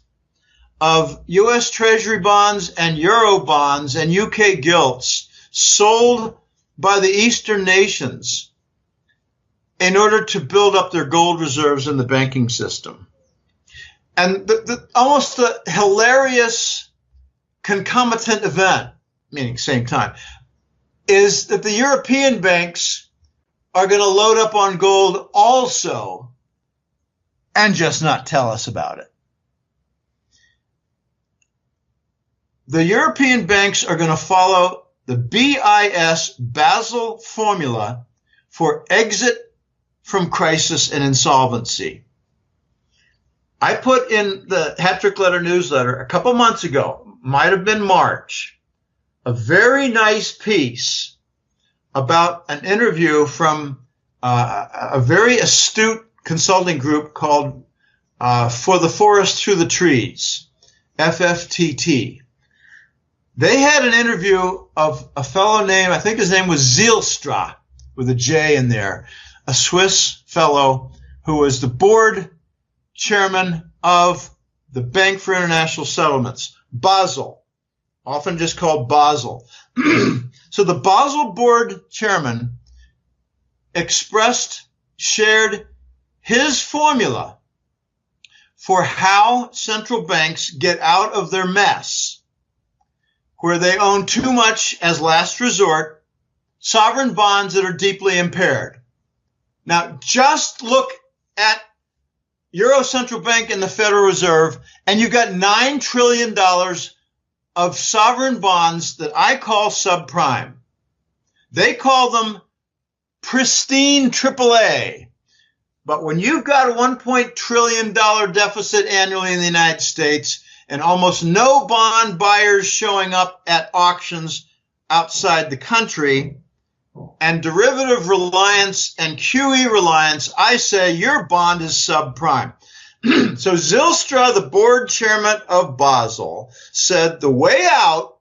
of U.S. Treasury bonds and Euro bonds and UK gilts sold by the Eastern nations in order to build up their gold reserves in the banking system. And almost the hilarious concomitant event, meaning same time, is that the European banks are going to load up on gold also and just not tell us about it. The European banks are going to follow the BIS Basel formula for exit from crisis and insolvency. I put in the Hat-Trick Letter newsletter a couple months ago, might have been March, a very nice piece about an interview from a very astute consulting group called For the Forest Through the Trees, FFTT. They had an interview of a fellow named, I think his name was Zylstra, with a J in there, a Swiss fellow who was the board chairman of the Bank for International Settlements, Basel, often just called Basel. So the Basel board chairman shared his formula for how central banks get out of their mess, where they own too much as last resort, sovereign bonds that are deeply impaired. Now, just look at Euro Central Bank and the Federal Reserve, and you've got $9 trillion of sovereign bonds that I call subprime. They call them pristine AAA. But when you've got a $1 trillion deficit annually in the United States and almost no bond buyers showing up at auctions outside the country, and derivative reliance and QE reliance, I say your bond is subprime. So Zylstra, the board chairman of Basel, said the way out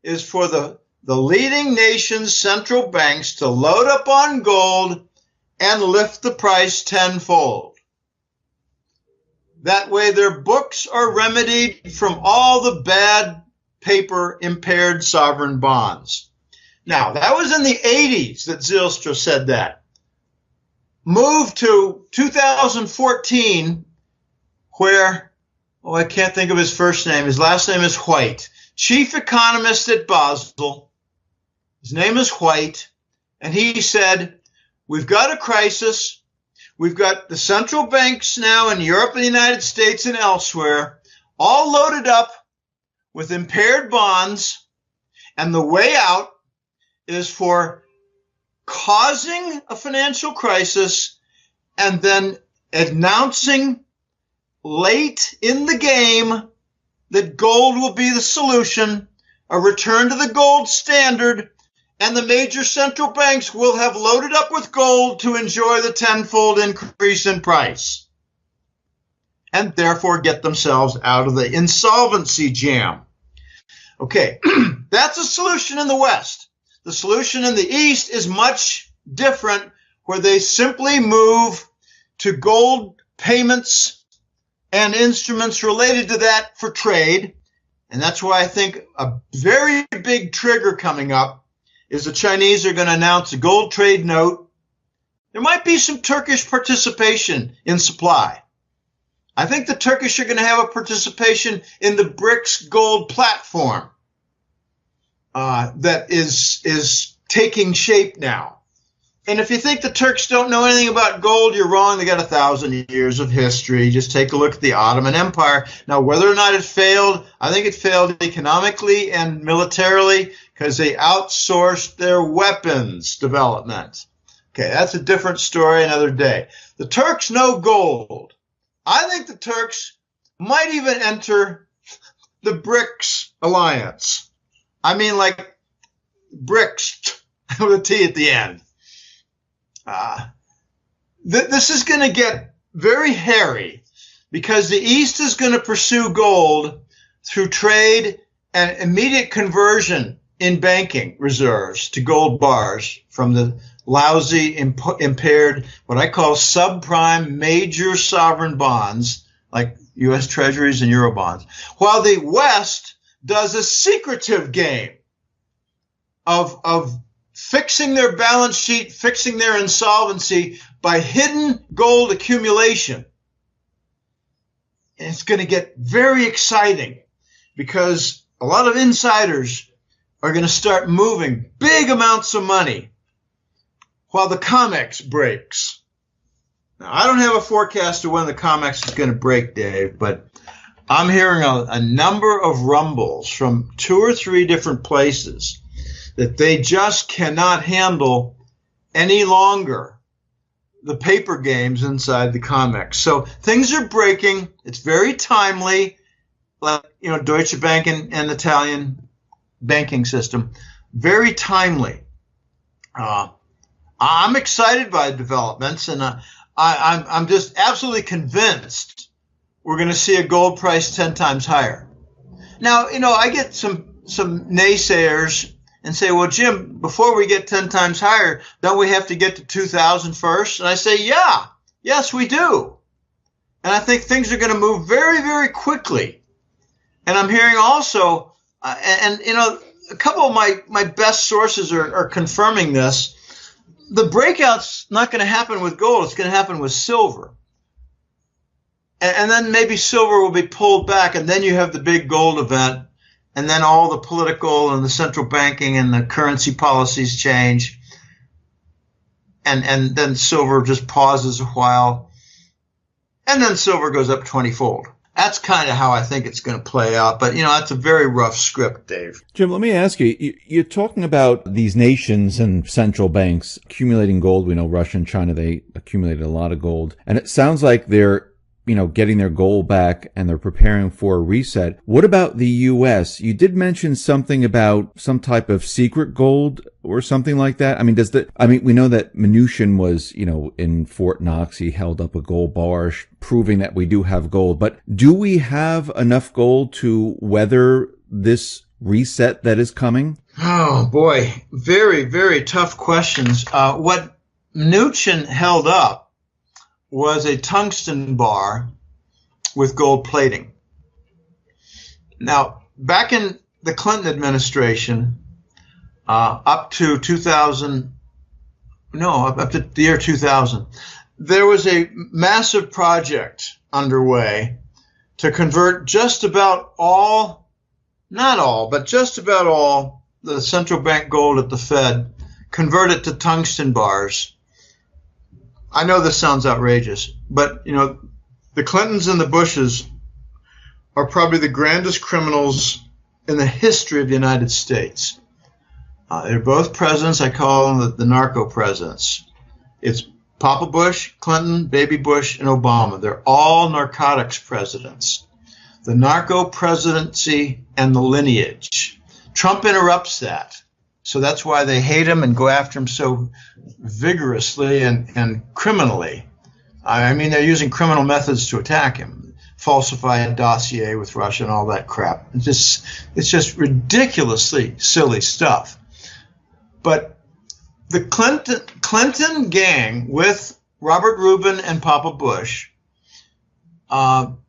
is for the leading nation's central banks to load up on gold and lift the price tenfold. That way their books are remedied from all the bad paper impaired sovereign bonds. Now, that was in the 80s that Zylstra said that. Move to 2014, where, I can't think of his first name. His last name is White. Chief economist at Basel. His name is White. And he said, we've got a crisis. We've got the central banks now in Europe and the United States and elsewhere, all loaded up with impaired bonds. And the way out is for causing a financial crisis and then announcing late in the game that gold will be the solution, a return to the gold standard, and the major central banks will have loaded up with gold to enjoy the tenfold increase in price and therefore get themselves out of the insolvency jam. Okay, that's a solution in the West. The solution in the East is much different, where they simply move to gold payments and instruments related to that for trade. And that's why I think a very big trigger coming up is the Chinese are going to announce a gold trade note. There might be some Turkish participation in supply. I think the Turkish are going to have a participation in the BRICS gold platform that is taking shape now. And if you think the Turks don't know anything about gold, you're wrong. They got 1,000 years of history. Just take a look at the Ottoman Empire. Now, whether or not it failed, I think it failed economically and militarily because they outsourced their weapons development. Okay, that's a different story another day. The Turks know gold. I think the Turks might even enter the BRICS alliance. I mean, like BRICS with a T at the end. This is going to get very hairy because the East is going to pursue gold through trade and immediate conversion in banking reserves to gold bars from the lousy, impaired, what I call subprime major sovereign bonds like U.S. Treasuries and Euro bonds, while the West does a secretive game of fixing their balance sheet, fixing their insolvency by hidden gold accumulation. And it's going to get very exciting because a lot of insiders are going to start moving big amounts of money while the COMEX breaks. Now, I don't have a forecast of when the COMEX is going to break, Dave, but I'm hearing a number of rumbles from 2 or 3 different places that they just cannot handle any longer the paper games inside the COMEX. So things are breaking. It's very timely, like, Deutsche Bank and Italian banking system, very timely. I'm excited by the developments, and I'm just absolutely convinced we're going to see a gold price 10 times higher. Now, I get some naysayers and say, well, Jim, before we get 10 times higher, don't we have to get to 2,000 first? And I say, yes, we do. And I think things are going to move very, very quickly. And I'm hearing also, a couple of my best sources are confirming this. The breakout's not going to happen with gold. It's going to happen with silver. And then maybe silver will be pulled back, and then you have the big gold event. And then all the political and the central banking and the currency policies change. And then silver just pauses a while. And then silver goes up 20-fold. That's kind of how I think it's going to play out. But, that's a very rough script, Dave. Jim, let me ask you, you're talking about these nations and central banks accumulating gold. We know Russia and China, they accumulated a lot of gold. And it sounds like they're getting their gold back and they're preparing for a reset. What about the U.S.? You did mention something about some type of secret gold or something like that. We know that Mnuchin was, in Fort Knox, he held up a gold bar proving that we do have gold. But do we have enough gold to weather this reset that is coming? Oh, boy. Very, very tough questions. What Mnuchin held up was a tungsten bar with gold plating. Now, back in the Clinton administration, up to the year 2000, there was a massive project underway to convert just about all, not all, but just about all the central bank gold at the Fed, convert it to tungsten bars. I know this sounds outrageous, but, you know, the Clintons and the Bushes are probably the grandest criminals in the history of the United States. They're both presidents. I call them the narco presidents. It's Papa Bush, Clinton, Baby Bush, and Obama. They're all narcotics presidents. The narco presidency and the lineage. Trump interrupts that. So that's why they hate him and go after him so vigorously and criminally. I mean, they're using criminal methods to attack him. Falsify a dossier with Russia and all that crap. It's just ridiculously silly stuff. But the Clinton gang with Robert Rubin and Papa Bush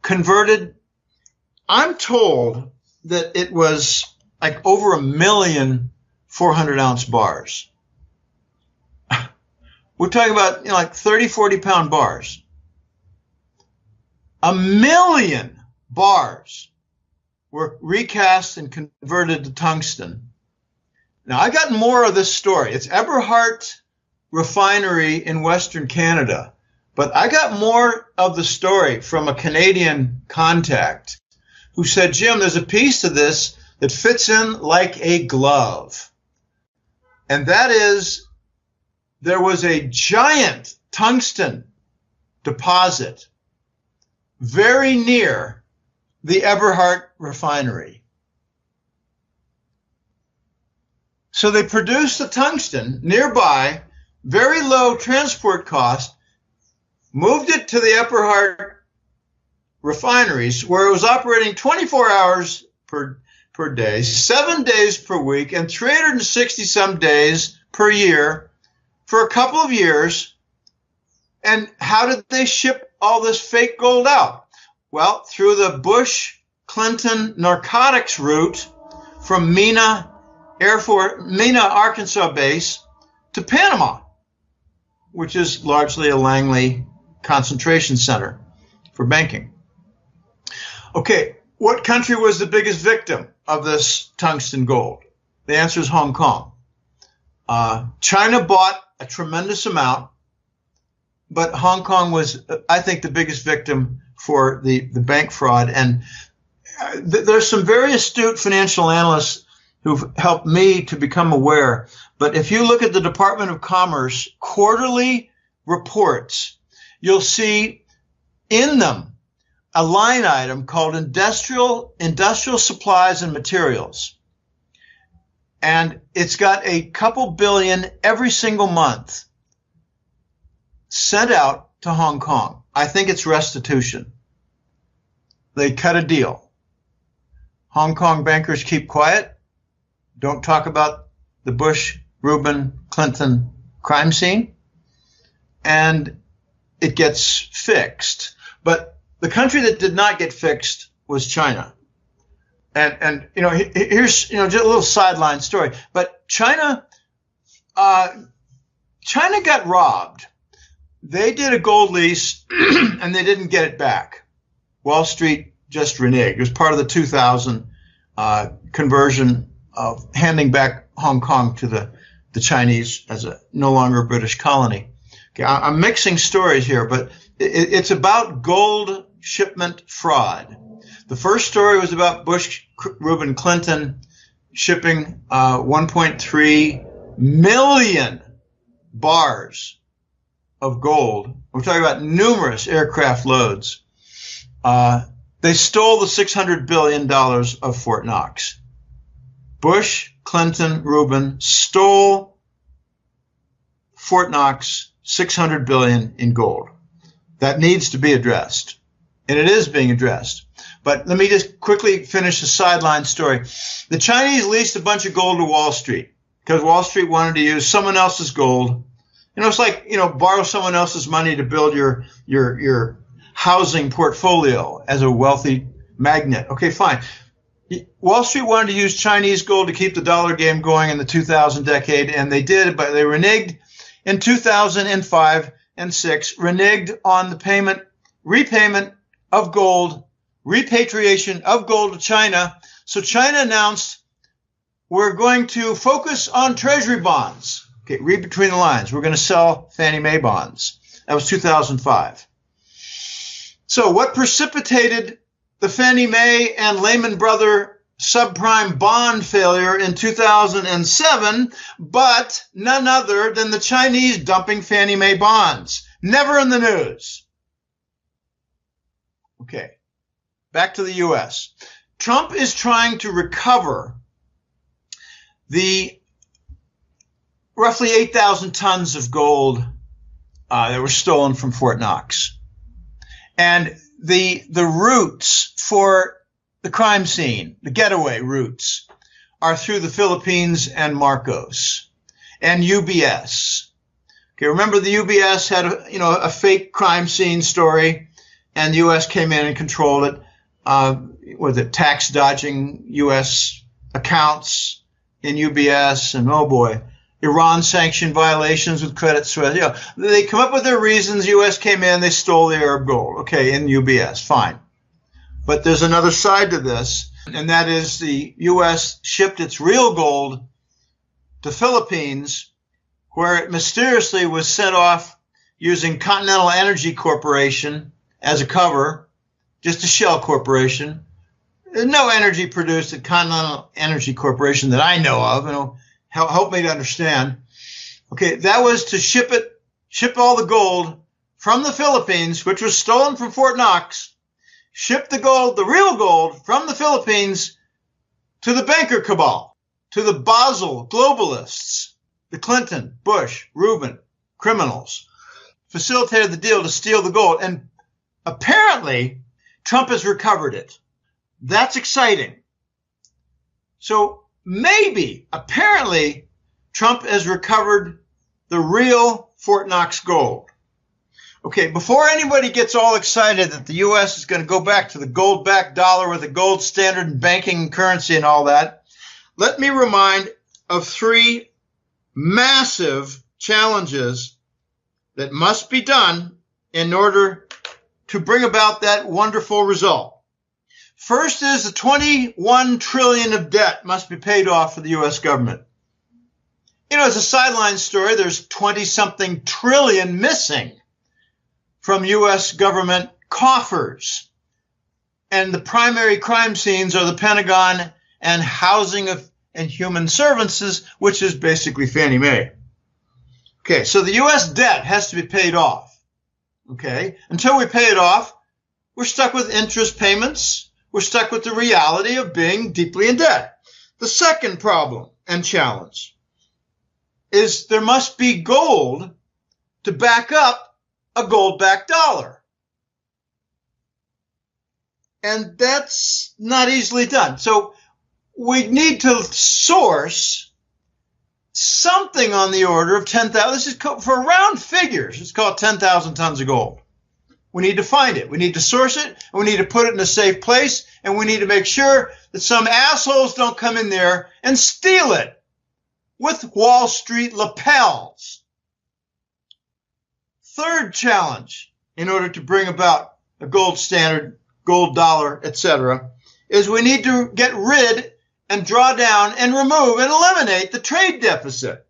converted, I'm told that it was like over 1 million 400-ounce bars. We're talking about, you know, like 30, 40-pound bars. 1 million bars were recast and converted to tungsten. Now, I got more of this story. It's Eberhard Refinery in Western Canada. But I got more of the story from a Canadian contact who said, Jim, there's a piece to this that fits in like a glove. And that is, there was a giant tungsten deposit very near the Eberhard Refinery. So they produced the tungsten nearby, very low transport cost, moved it to the Eberhard refineries where it was operating 24 hours per day, 7 days per week, and 360 some days per year for a couple of years. And how did they ship all this fake gold out? Well, through the Bush-Clinton narcotics route from Mena, Arkansas base to Panama, which is largely a Langley concentration center for banking. Okay, what country was the biggest victim of this tungsten gold? The answer is Hong Kong. China bought a tremendous amount, but Hong Kong was, I think, the biggest victim for the bank fraud. And there's some very astute financial analysts who've helped me to become aware. But if you look at the Department of Commerce quarterly reports, you'll see in them a line item called industrial supplies and materials. And it's got a couple billion every single month sent out to Hong Kong. I think it's restitution. They cut a deal. Hong Kong bankers keep quiet. Don't talk about the Bush, Rubin, Clinton crime scene. And it gets fixed. But the country that did not get fixed was China. And you know, here's, you know, just a little sideline story. But China got robbed. They did a gold lease and they didn't get it back. Wall Street just reneged. It was part of the 2000 conversion of handing back Hong Kong to the Chinese as a no longer British colony. Okay, I'm mixing stories here, but it's about gold shipment fraud. The first story was about Bush, Rubin, Clinton shipping 1.3 million bars of gold. We're talking about numerous aircraft loads. They stole the $600 billion of Fort Knox. Bush, Clinton, Rubin stole Fort Knox, $600 billion in gold. That needs to be addressed, and it is being addressed. But let me just quickly finish the sideline story. The Chinese leased a bunch of gold to Wall Street because Wall Street wanted to use someone else's gold. You know, it's like, you know, borrow someone else's money to build your housing portfolio as a wealthy magnate. Okay, fine. Wall Street wanted to use Chinese gold to keep the dollar game going in the 2000 decade, and they did, but they reneged in 2005 and 6, reneged on the repayment of gold, repatriation of gold to China. So China announced, we're going to focus on treasury bonds. Okay, read between the lines. We're going to sell Fannie Mae bonds. That was 2005. So what precipitated the Fannie Mae and Lehman Brothers subprime bond failure in 2007, but none other than the Chinese dumping Fannie Mae bonds? Never in the news. Okay, back to the U.S. Trump is trying to recover the roughly 8,000 tons of gold that were stolen from Fort Knox. And the routes for the crime scene, the getaway routes, are through the Philippines and Marcos and UBS. Okay, remember the UBS had a fake crime scene story, and the U.S. came in and controlled it. Was it tax dodging U.S. accounts in UBS, and oh boy, Iran sanction violations with Credit Suisse. They come up with their reasons. U.S. came in, they stole the Arab gold. Okay, in UBS, fine. But there's another side to this, and that is the U.S. shipped its real gold to Philippines, where it mysteriously was sent off using Continental Energy Corporation as a cover, just a shell corporation. There's no energy produced at Continental Energy Corporation that I know of. Help me to understand. Okay, that was to ship all the gold from the Philippines, which was stolen from Fort Knox, ship the gold, the real gold, from the Philippines to the banker cabal, to the Basel globalists, the Clinton, Bush, Rubin, criminals, facilitated the deal to steal the gold. And apparently, Trump has recovered it. That's exciting. So maybe, apparently, Trump has recovered the real Fort Knox gold. Okay, before anybody gets all excited that the U.S. is going to go back to the gold-backed dollar with the gold standard in banking and currency and all that, let me remind of 3 massive challenges that must be done in order to bring about that wonderful result. First is the $21 trillion of debt must be paid off for the U.S. government. As a sideline story, there's 20-something trillion missing from U.S. government coffers. And the primary crime scenes are the Pentagon and Housing and Human Services, which is basically Fannie Mae. Okay, so the U.S. debt has to be paid off. Okay, until we pay it off, we're stuck with interest payments. We're stuck with the reality of being deeply in debt. The second problem and challenge is there must be gold to back up a gold-backed dollar. And that's not easily done. So we need to source something on the order of 10,000. This is for round figures. It's called 10,000 tons of gold. We need to find it. We need to source it, and we need to put it in a safe place, and we need to make sure that some assholes don't come in there and steal it with Wall Street lapels. Third challenge, in order to bring about a gold standard, gold dollar, etc., is we need to get rid and draw down and remove and eliminate the trade deficit,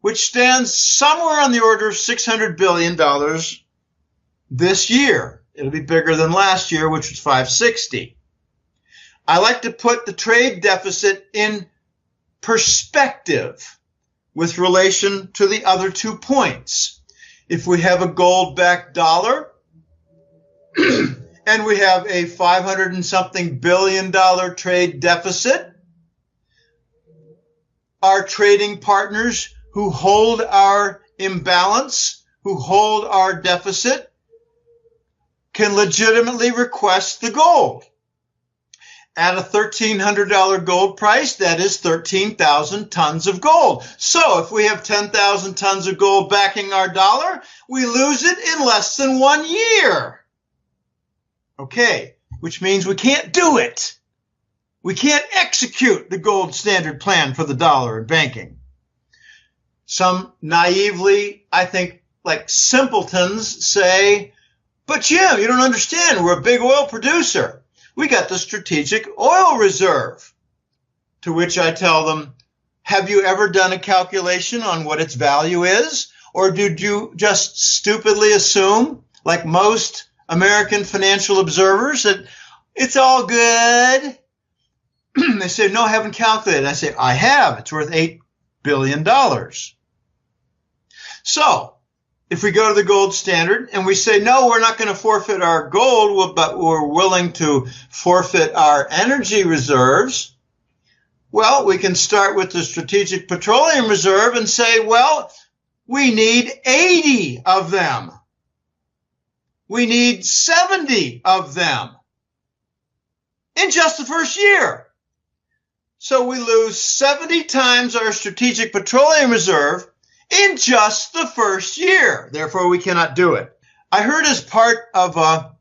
which stands somewhere on the order of $600 billion this year. It'll be bigger than last year, which was 560. I like to put the trade deficit in perspective with relation to the other 2 points. If we have a gold-backed dollar and we have a $500 and something billion trade deficit, our trading partners who hold our imbalance, who hold our deficit, can legitimately request the gold. At a $1,300 gold price, that is 13,000 tons of gold. So if we have 10,000 tons of gold backing our dollar, we lose it in less than 1 year. Okay, which means we can't do it. We can't execute the gold standard plan for the dollar in banking. Some naively, I think, like simpletons say, but Jim, you don't understand. We're a big oil producer. We got the strategic oil reserve. To which I tell them, have you ever done a calculation on what its value is? Or did you just stupidly assume, like most American financial observers, that it's all good? They say, no, I haven't calculated. I say, I have. It's worth $8 billion. So if we go to the gold standard and we say, no, we're not going to forfeit our gold, but we're willing to forfeit our energy reserves, well, we can start with the Strategic Petroleum Reserve and say, well, we need 80 of them. We need 70 of them in just the first year. So we lose 70 times our Strategic Petroleum Reserve in just the first year. Therefore, we cannot do it. I heard as part of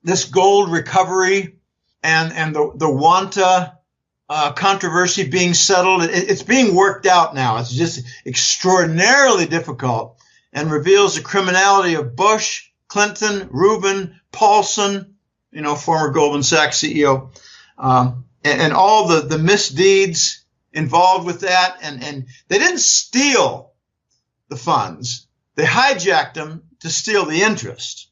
this gold recovery and the Wanta controversy being settled, it's being worked out now. It's just extraordinarily difficult and reveals the criminality of Bush, Clinton, Rubin, Paulson, former Goldman Sachs CEO, and all the misdeeds involved with that. And they didn't steal the funds. They hijacked them to steal the interest.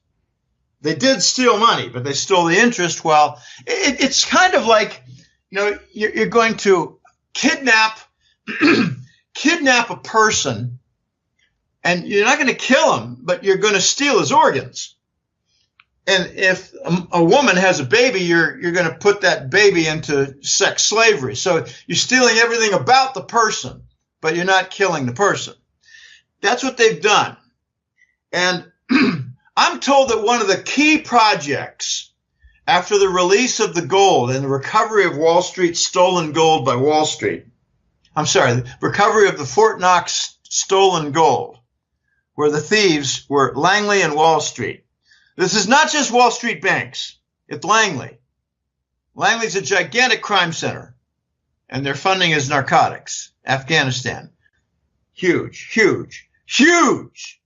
They did steal money, but they stole the interest. Well, it's kind of like, you're going to kidnap a person, and you're not going to kill him, but you're going to steal his organs. And if a woman has a baby, you're going to put that baby into sex slavery. So you're stealing everything about the person, but you're not killing the person. That's what they've done. And I'm told that one of the key projects after the release of the gold and the recovery of Wall Street stolen gold by Wall Street, the recovery of the Fort Knox stolen gold, where the thieves were Langley and Wall Street. This is not just Wall Street banks. It's Langley. Langley's a gigantic crime center, and their funding is narcotics. Afghanistan. Huge, huge, huge.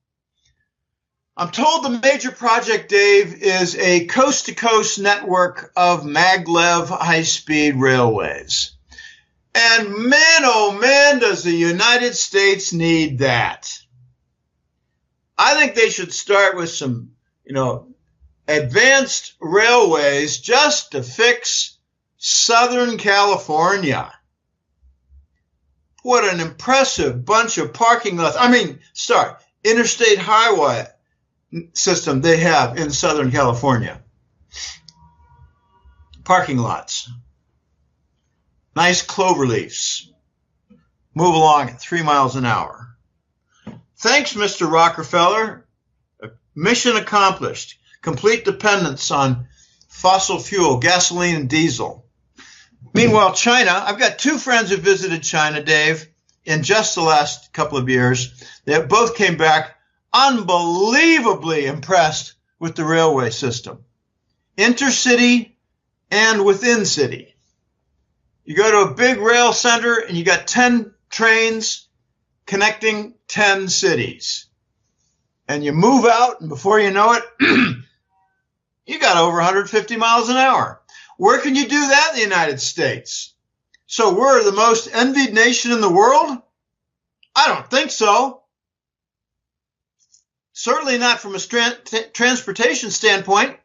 I'm told the major project, Dave, is a coast-to-coast network of maglev high-speed railways. And man, oh man, does the United States need that. I think they should start with some, advanced railways just to fix Southern California. What an impressive bunch of parking lots. Interstate highway system they have in Southern California. Parking lots. Nice clover leaves. Move along at 3 miles an hour. Thanks, Mr. Rockefeller. Mission accomplished. Complete dependence on fossil fuel, gasoline and diesel. Meanwhile, China, I've got two friends who visited China, Dave, in just the last couple of years. They both came back unbelievably impressed with the railway system. Intercity and within city. You go to a big rail center and you got 10 trains connecting 10 cities. And you move out, and before you know it, you got over 150 miles an hour. Where can you do that in the United States? So we're the most envied nation in the world? I don't think so. Certainly not from a transportation standpoint.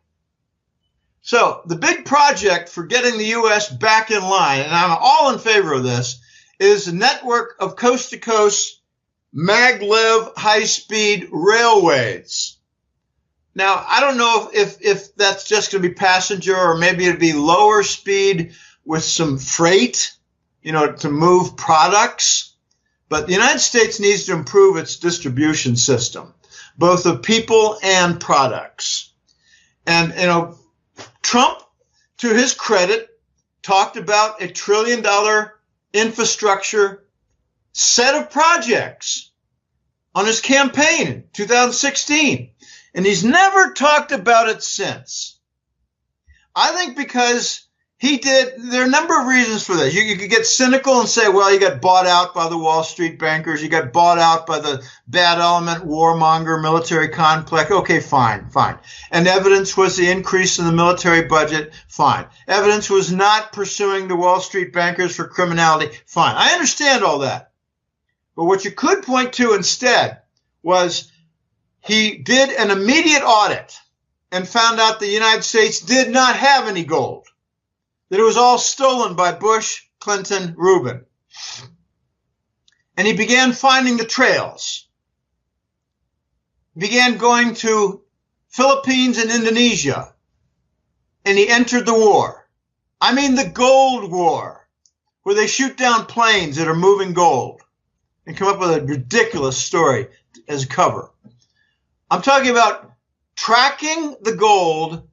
So the big project for getting the U.S. back in line, and I'm all in favor of this, is a network of coast-to-coast maglev high-speed railways. Now, I don't know if that's just going to be passenger or maybe it'd be lower speed with some freight, to move products. But the United States needs to improve its distribution system, both of people and products. And, Trump, to his credit, talked about $1 trillion infrastructure set of projects on his campaign in 2016. And he's never talked about it since. I think because There are a number of reasons for this. You could get cynical and say, well, you got bought out by the Wall Street bankers. You got bought out by the bad element, warmonger, military complex. Okay, fine. And evidence was the increase in the military budget. Fine. Evidence was not pursuing the Wall Street bankers for criminality. Fine. I understand all that. But what you could point to instead was he did an immediate audit and found out the United States did not have any gold, that it was all stolen by Bush, Clinton, Rubin. And he began finding the trails. He began going to Philippines and Indonesia, and he entered the war. I mean the gold war, where they shoot down planes that are moving gold and come up with a ridiculous story as cover. I'm talking about tracking the gold,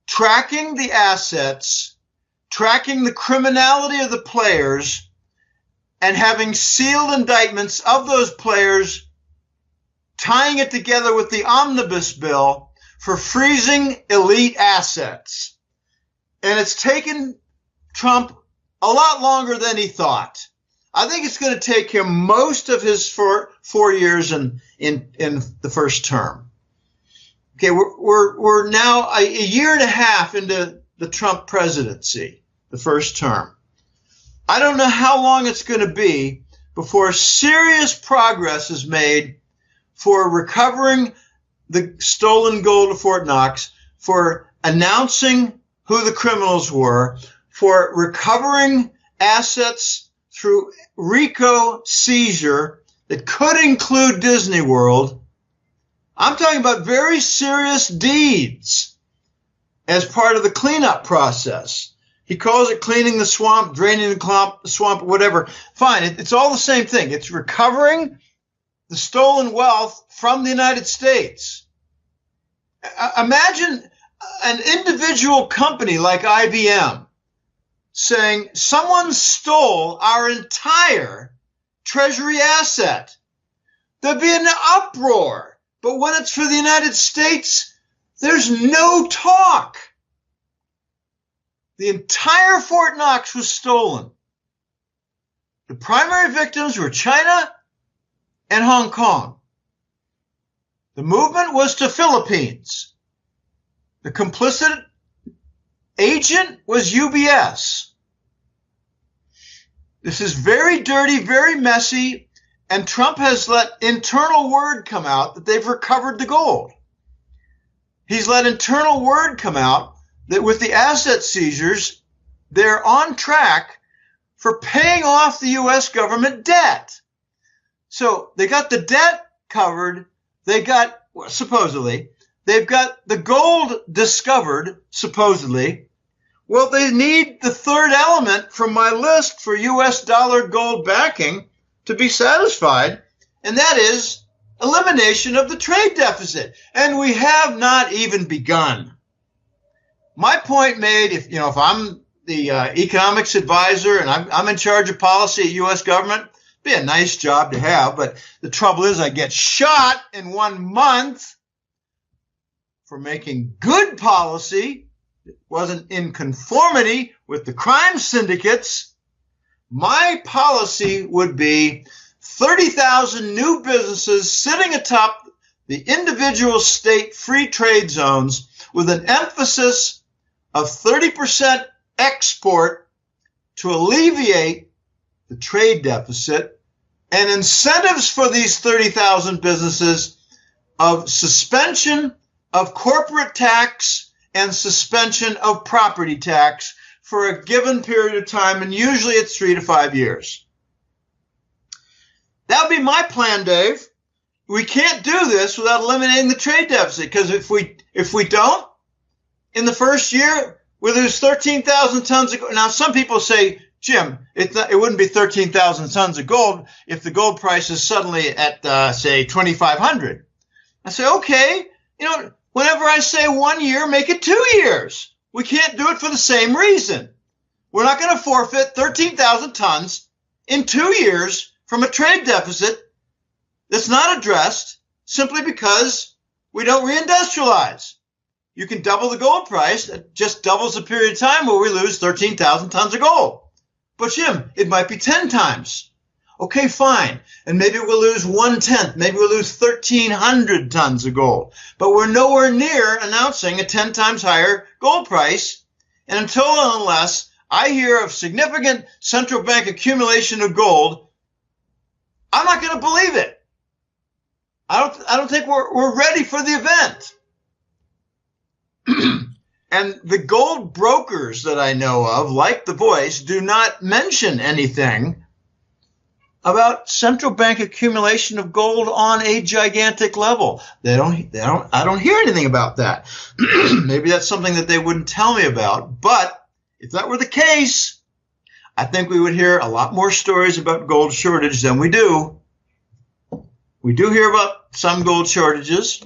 tracking the assets, tracking the criminality of the players, and having sealed indictments of those players, tying it together with the omnibus bill for freezing elite assets. And it's taken Trump a lot longer than he thought. I think it's going to take him most of his four years in the first term. Okay, we're now a year and a half into the Trump presidency, the first term. I don't know how long it's going to be before serious progress is made for recovering the stolen gold of Fort Knox, for announcing who the criminals were, for recovering assets through RICO seizure that could include Disney World. I'm talking about very serious deeds as part of the cleanup process. He calls it cleaning the swamp, draining the swamp, whatever. Fine, it's all the same thing. It's recovering the stolen wealth from the United States. Imagine an individual company like IBM saying, someone stole our entire treasury asset. There'd be an uproar. But when it's for the United States, there's no talk. The entire Fort Knox was stolen. The primary victims were China and Hong Kong. The movement was to Philippines. The complicit agent was UBS. This is very dirty, very messy. And Trump has let internal word come out that they've recovered the gold. He's let internal word come out that with the asset seizures, they're on track for paying off the U.S. government debt. So they got the debt covered. They got, supposedly, they've got the gold discovered, supposedly. Well, they need the third element from my list for U.S. dollar gold backing to be satisfied, and that is elimination of the trade deficit. And we have not even begun. My point made, if I'm the economics advisor and I'm in charge of policy at U.S. government, it'd be a nice job to have, but the trouble is I get shot in 1 month for making good policy that wasn't in conformity with the crime syndicates. My policy would be 30,000 new businesses sitting atop the individual state free trade zones with an emphasis of 30% export to alleviate the trade deficit, and incentives for these 30,000 businesses of suspension of corporate tax and suspension of property tax for a given period of time, and usually it's 3 to 5 years. That would be my plan, Dave. We can't do this without eliminating the trade deficit, because if we don't, in the first year, we lose 13,000 tons of gold. Now, some people say, Jim, it wouldn't be 13,000 tons of gold if the gold price is suddenly at, say, 2,500. I say, okay, whenever I say 1 year, make it 2 years. We can't do it for the same reason. We're not going to forfeit 13,000 tons in 2 years from a trade deficit that's not addressed simply because we don't reindustrialize. you can double the gold price. It just doubles the period of time where we lose 13,000 tons of gold. But Jim, it might be 10 times. Okay, fine. And maybe we'll lose 1/10. Maybe we'll lose 1,300 tons of gold. But we're nowhere near announcing a 10 times higher gold price. And until and unless I hear of significant central bank accumulation of gold, I'm not going to believe it. I don't think we're ready for the event. And the gold brokers that I know of, like The Voice, do not mention anything about central bank accumulation of gold on a gigantic level. I don't hear anything about that. Maybe that's something that they wouldn't tell me about. But if that were the case, I think we would hear a lot more stories about gold shortage than we do. We do hear about some gold shortages.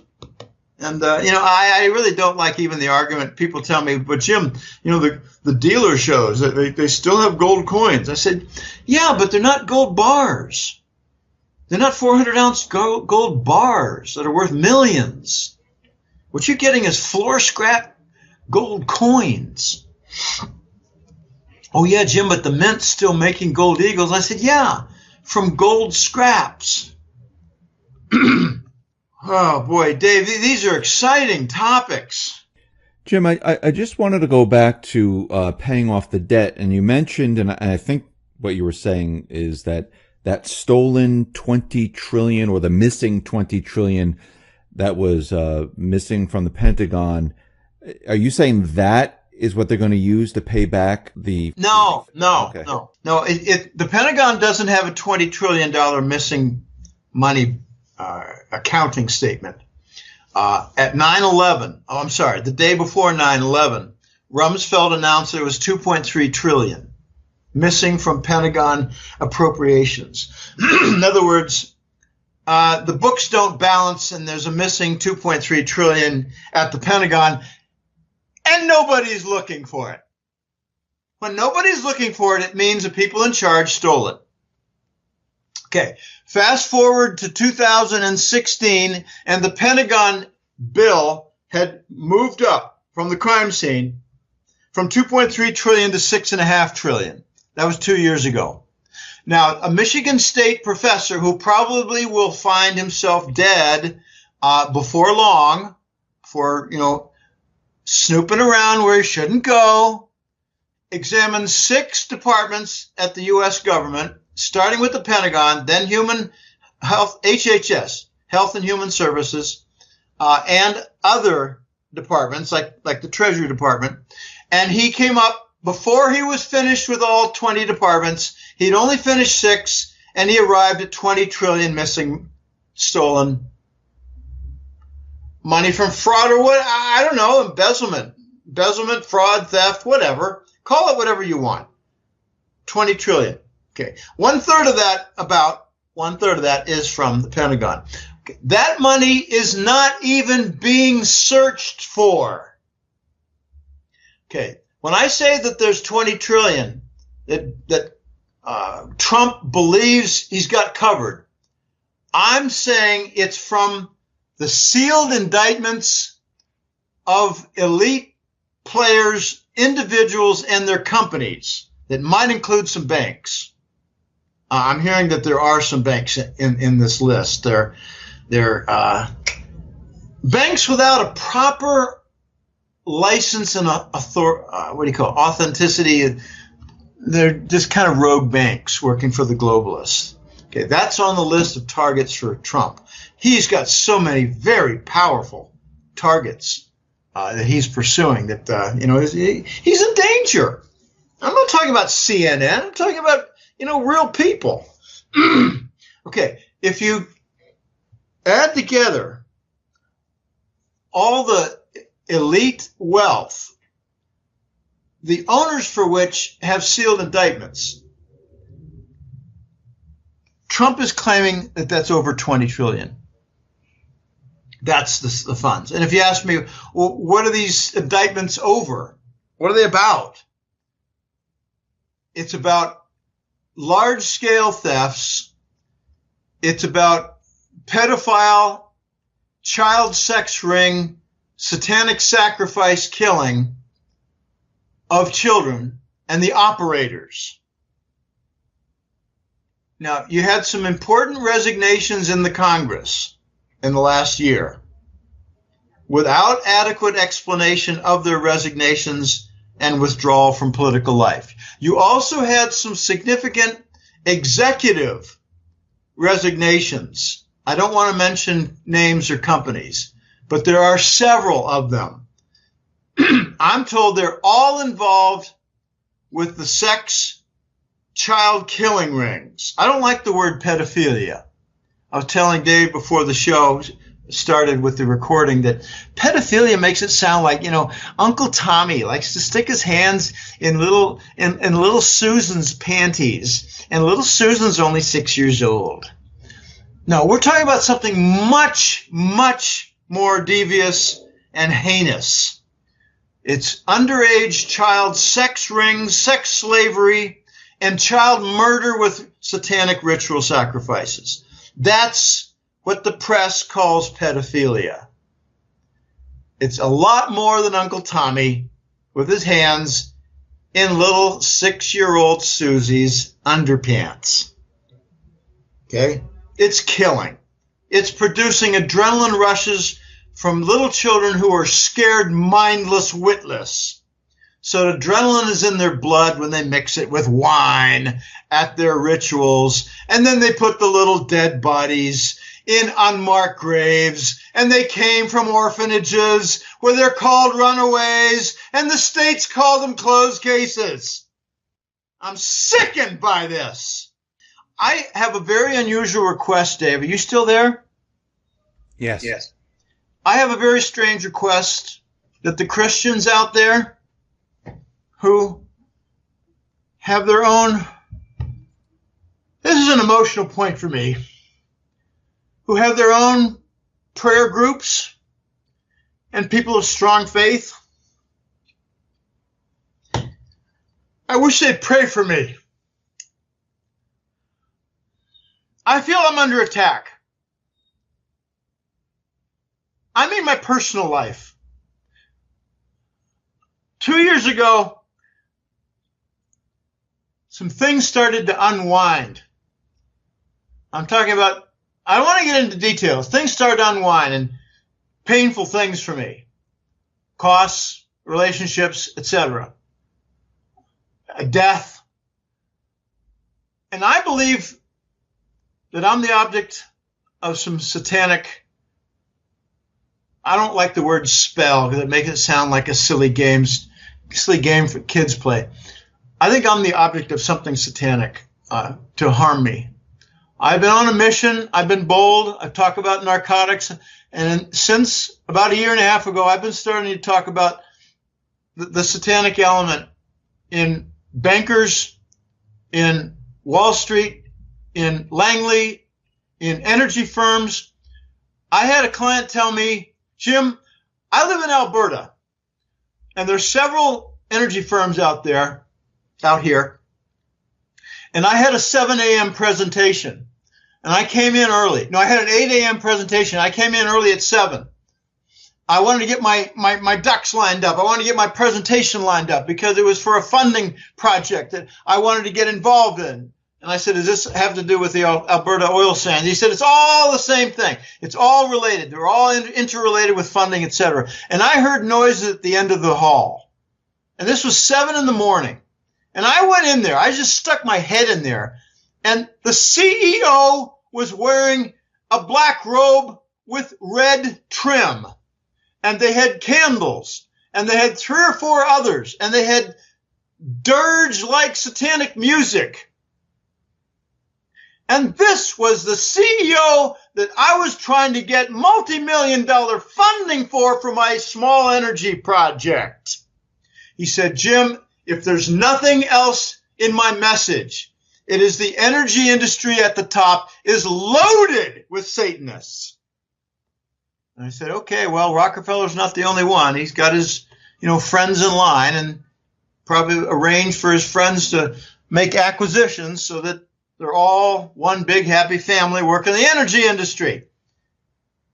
And, I really don't like even the argument. People tell me, but Jim, the dealer shows that they still have gold coins. I said, yeah, but they're not gold bars. They're not 400-ounce gold bars that are worth millions. What you're getting is floor scrap gold coins. Oh, yeah, Jim, but the mint's still making gold eagles. I said, yeah, from gold scraps. Oh, boy, Dave, these are exciting topics. Jim, I just wanted to go back to paying off the debt. And you mentioned, and I think what you were saying is that stolen 20 trillion or the missing 20 trillion that was missing from the Pentagon. Are you saying that is what they're going to use to pay back the... No. Okay. No. The Pentagon doesn't have a $20 trillion missing money accounting statement. At 9/11, the day before 9/11, Rumsfeld announced there was 2.3 trillion missing from Pentagon appropriations. In other words, the books don't balance and there's a missing 2.3 trillion at the Pentagon and nobody's looking for it. When nobody's looking for it, it means the people in charge stole it. Okay, fast forward to 2016, and the Pentagon bill had moved up from the crime scene from 2.3 trillion to 6.5 trillion. That was 2 years ago. Now, a Michigan State professor who probably will find himself dead before long for, snooping around where he shouldn't go, examined 6 departments at the U.S. government, starting with the Pentagon, then Human Health, HHS, Health and Human Services, and other departments like the Treasury Department. And he came up, before he was finished with all 20 departments, he'd only finished 6, and he arrived at 20 trillion missing, stolen money from fraud or what, I don't know, embezzlement, fraud, theft, whatever. Call it whatever you want. 20 trillion. Okay. One third of that is from the Pentagon. Okay. That money is not even being searched for. Okay. When I say that there's 20 trillion that Trump believes he's got covered, I'm saying it's from the sealed indictments of elite players, individuals, and their companies that might include some banks. I'm hearing that there are some banks in this list. They're banks without a proper license and authenticity. They're just kind of rogue banks working for the globalists. Okay, that's on the list of targets for Trump. He's got so many very powerful targets that he's pursuing that he's in danger. I'm not talking about CNN. I'm talking about real people. Okay, if you add together all the elite wealth, the owners for which have sealed indictments, Trump is claiming that that's over 20 trillion. That's the funds. And if you ask me, well, what are these indictments over? What are they about? It's about large-scale thefts. It's about pedophile, child sex ring, satanic sacrifice killing of children and the operators. Now, you had some important resignations in the Congress in the last year without adequate explanation of their resignations and withdrawal from political life. You also had some significant executive resignations. I don't want to mention names or companies, but there are several of them. I'm told they're all involved with the sex child killing rings. I don't like the word pedophilia. I was telling Dave before the show started with the recording that pedophilia makes it sound like, Uncle Tommy likes to stick his hands in little Susan's panties, and little Susan's only 6 years old. No, we're talking about something much, much more devious and heinous. It's underage child sex rings, sex slavery, and child murder with satanic ritual sacrifices. That's what the press calls pedophilia. It's a lot more than Uncle Tommy with his hands in little 6-year-old Susie's underpants. Okay? It's killing. It's producing adrenaline rushes from little children who are scared, mindless, witless. So adrenaline is in their blood when they mix it with wine at their rituals. And then they put the little dead bodies in unmarked graves. And they came from orphanages where they're called runaways. And the states call them closed cases. I'm sickened by this. I have a very unusual request, Dave. Are you still there? Yes. Yes. I have a very strange request that the Christians out there who have their own, this is an emotional point for me, who have their own prayer groups and people of strong faith, I wish they'd pray for me. I feel I'm under attack. I mean my personal life. 2 years ago, some things started to unwind. I'm talking about, I don't want to get into details. Things started to unwind and painful things for me. Costs, relationships, etc. Death. And I believe that I'm the object of some satanic, I don't like the word spell because it makes it sound like a silly game for kids play. I think I'm the object of something satanic to harm me. I've been on a mission. I've been bold. I've talked about narcotics. And since about a year and a half ago, I've been starting to talk about the satanic element in bankers, in Wall Street, in Langley, in energy firms. I had a client tell me, Jim, I live in Alberta, and there's several energy firms out here, and I had a 7 a.m. presentation, and I came in early. No, I had an 8 a.m. presentation. I came in early at 7. I wanted to get my ducks lined up. I wanted to get my presentation lined up because it was for a funding project that I wanted to get involved in. And I said, does this have to do with the Alberta oil sands? He said, it's all the same thing. It's all related. They're all interrelated with funding, etc. And I heard noises at the end of the hall. And this was 7 in the morning. And I went in there. I just stuck my head in there. And the CEO was wearing a black robe with red trim. And they had candles. And they had 3 or 4 others. And they had dirge-like satanic music. And this was the CEO that I was trying to get multi-million-dollar funding for my small energy project. He said, Jim, if there's nothing else in my message, it is the energy industry at the top is loaded with Satanists. And I said, okay, well, Rockefeller's not the only one. He's got his, friends in line and probably arranged for his friends to make acquisitions so that they're all one big happy family working in the energy industry.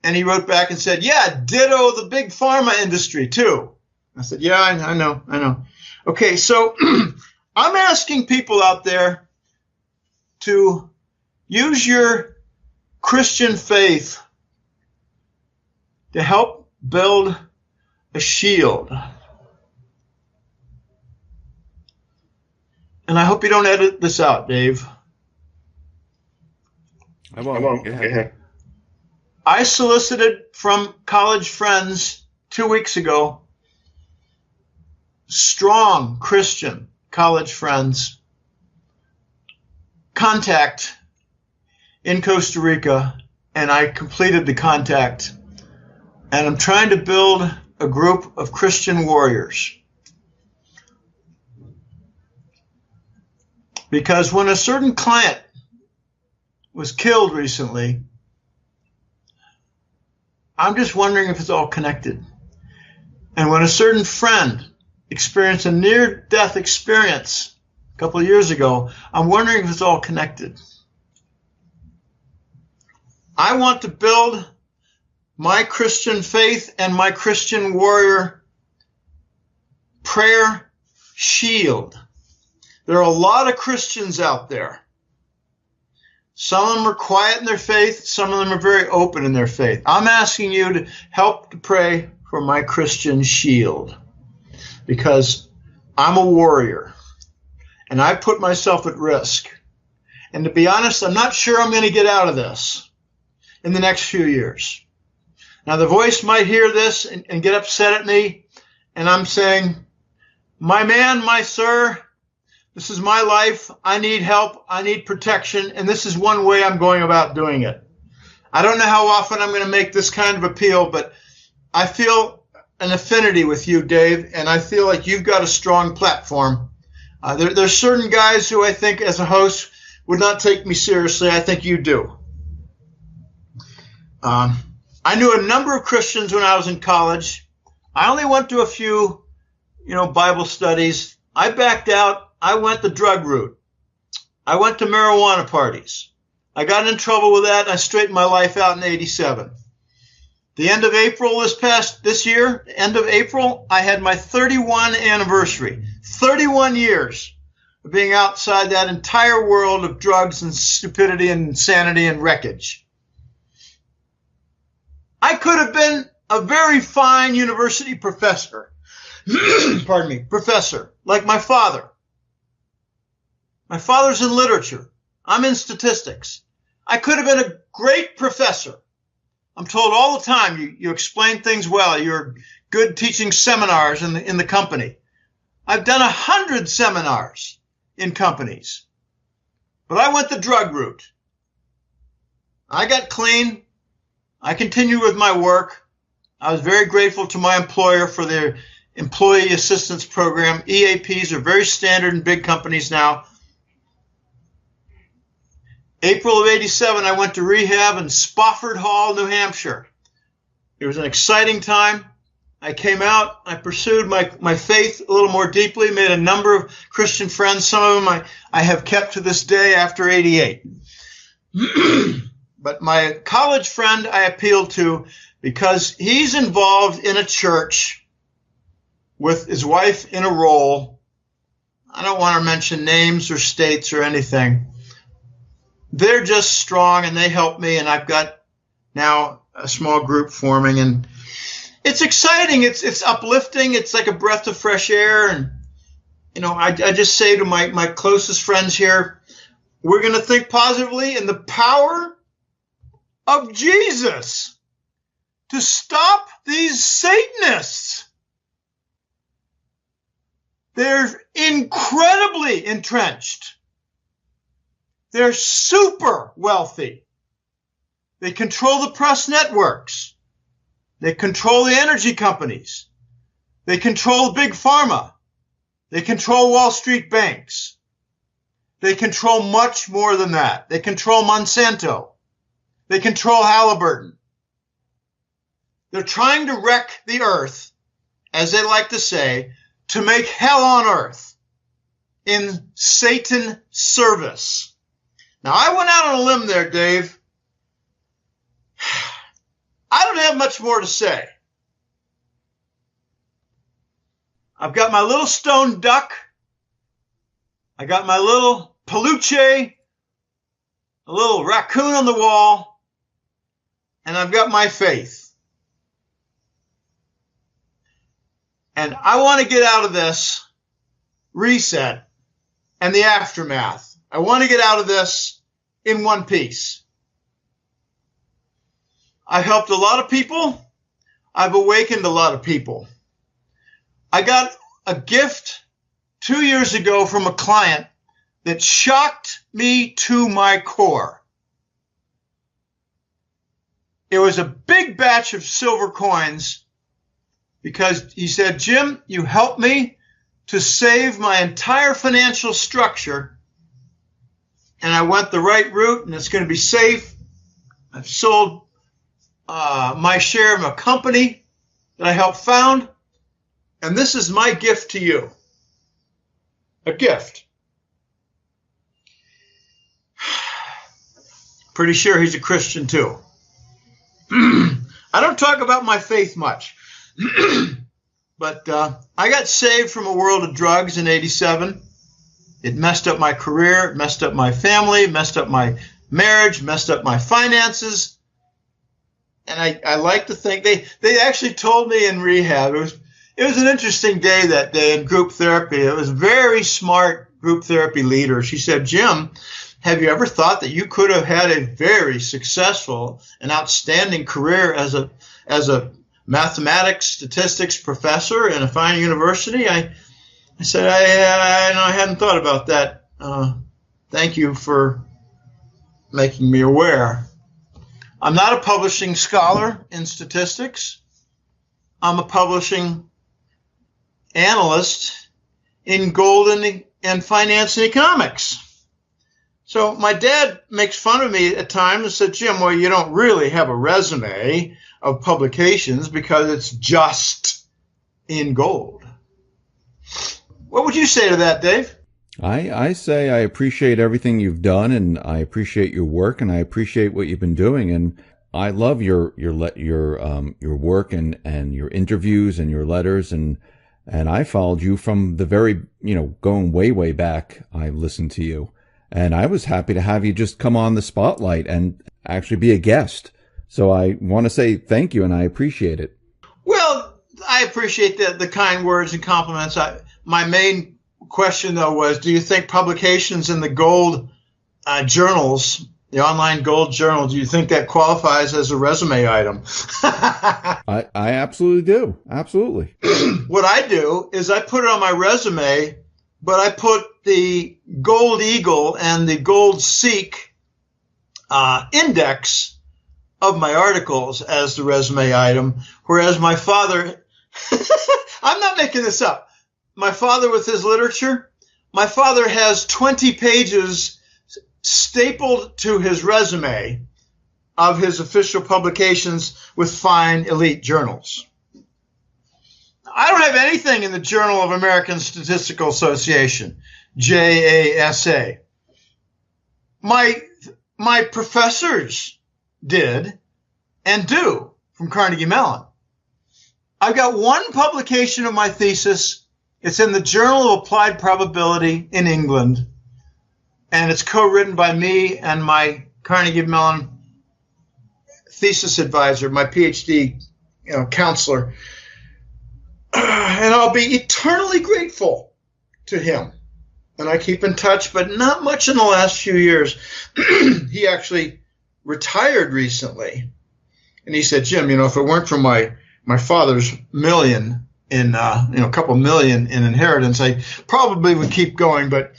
And he wrote back and said, yeah, ditto the big pharma industry too. I said, yeah, I know. Okay, so I'm asking people out there to use your Christian faith to help build a shield. And I hope you don't edit this out, Dave. I won't. Go ahead. I solicited from college friends 2 weeks ago, strong Christian college friends, contact in Costa Rica, and I completed the contact. And I'm trying to build a group of Christian warriors. Because when a certain client was killed recently, I'm just wondering if it's all connected. And when a certain friend experienced a near-death experience a couple of years ago, I'm wondering if it's all connected. I want to build my Christian faith and my Christian warrior prayer shield. There are a lot of Christians out there. Some of them are quiet in their faith. Some of them are very open in their faith. I'm asking you to help to pray for my Christian shield, because I'm a warrior and I put myself at risk. And to be honest, I'm not sure I'm going to get out of this in the next few years. Now, the voice might hear this and get upset at me, and I'm saying, my man, my sir, this is my life. I need help. I need protection. And this is one way I'm going about doing it. I don't know how often I'm going to make this kind of appeal, but I feel an affinity with you, Dave, and I feel like you've got a strong platform. There's certain guys who I think as a host would not take me seriously. I think you do. I knew a number of Christians when I was in college. I only went to a few, Bible studies. I backed out. I went the drug route. I went to marijuana parties. I got in trouble with that, and I straightened my life out in '87. The end of April this year, end of April, I had my 31 anniversary. 31 years of being outside that entire world of drugs and stupidity and insanity and wreckage. I could have been a very fine university professor. Pardon me, professor, like my father. My father's in literature. I'm in statistics. I could have been a great professor. I'm told all the time you explain things well. You're good teaching seminars in the company. I've done 100 seminars in companies. But I went the drug route. I got clean. I continued with my work. I was very grateful to my employer for their employee assistance program. EAPs are very standard in big companies now. April of '87, I went to rehab in Spofford Hall, New Hampshire. It was an exciting time. I came out. I pursued my faith a little more deeply, made a number of Christian friends. Some of them I have kept to this day after '88. But my college friend I appealed to because he's involved in a church with his wife in a role. I don't want to mention names or states or anything. They're just strong, and they help me, and I've got now a small group forming, and it's exciting. It's uplifting. It's like a breath of fresh air, and I just say to my closest friends here, we're going to think positively in the power of Jesus to stop these Satanists. They're incredibly entrenched. They're super wealthy. They control the press networks. They control the energy companies. They control big pharma. They control Wall Street banks. They control much more than that. They control Monsanto. They control Halliburton. They're trying to wreck the earth, as they like to say, to make hell on earth in Satan service. Now, I went out on a limb there, Dave. I don't have much more to say. I've got my little stone duck. I got my little peluche, a little raccoon on the wall, and I've got my faith. And I want to get out of this reset and the aftermath. I want to get out of this in one piece. I've helped a lot of people. I've awakened a lot of people. I got a gift 2 years ago from a client that shocked me to my core. It was a big batch of silver coins because he said, Jim, you helped me to save my entire financial structure, and I went the right route, and it's going to be safe. I've sold my share of a company that I helped found, and this is my gift to you. A gift. Pretty sure he's a Christian too. I don't talk about my faith much, but I got saved from a world of drugs in '87. It messed up my career, messed up my family, messed up my marriage, messed up my finances. And I like to think they actually told me in rehab. It was an interesting day that day in group therapy. It was a very smart group therapy leader. She said, Jim, have you ever thought that you could have had a very successful and outstanding career as a mathematics statistics professor in a fine university? I said, I hadn't thought about that. Thank you for making me aware. I'm not a publishing scholar in statistics. I'm a publishing analyst in gold and finance and economics. So my dad makes fun of me at times and said, Jim, well, you don't really have a resume of publications because it's just in gold. What would you say to that, Dave? I say I appreciate everything you've done, and I appreciate your work, and I appreciate what you've been doing, and I love your work and your interviews and your letters, and I followed you from the very, going way back. I listened to you, and I was happy to have you just come on the spotlight and actually be a guest. So I want to say thank you, and I appreciate it. Well, I appreciate the kind words and compliments. My main question, though, was, do you think publications in the gold journals, the online gold journal, do you think that qualifies as a resume item? I absolutely do. Absolutely. What I do is I put it on my resume, but I put the Gold Eagle and the Gold Seek index of my articles as the resume item, whereas my father, I'm not making this up. My father with his literature, my father has 20 pages stapled to his resume of his official publications with fine elite journals. I don't have anything in the Journal of American Statistical Association, JASA. My professors did and do from Carnegie Mellon. I've got one publication of my thesis. It's in the Journal of Applied Probability in England, and it's co-written by me and my Carnegie Mellon thesis advisor, my PhD counselor. And I'll be eternally grateful to him. And I keep in touch, but not much in the last few years. He actually retired recently. And he said, Jim, if it weren't for my father's million in, a couple million in inheritance, I probably would keep going. But,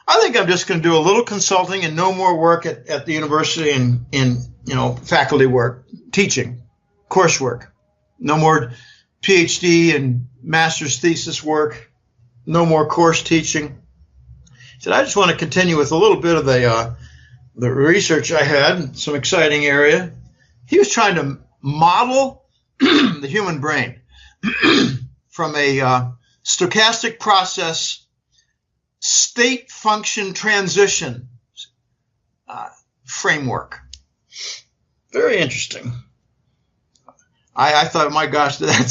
I think I'm just going to do a little consulting and no more work at the university in faculty work, teaching, coursework. No more PhD and master's thesis work. No more course teaching. He said, I just want to continue with a little bit of the research I had, some exciting area. He was trying to model the human brain from a stochastic process state function transition framework. Very interesting. I thought, my gosh, that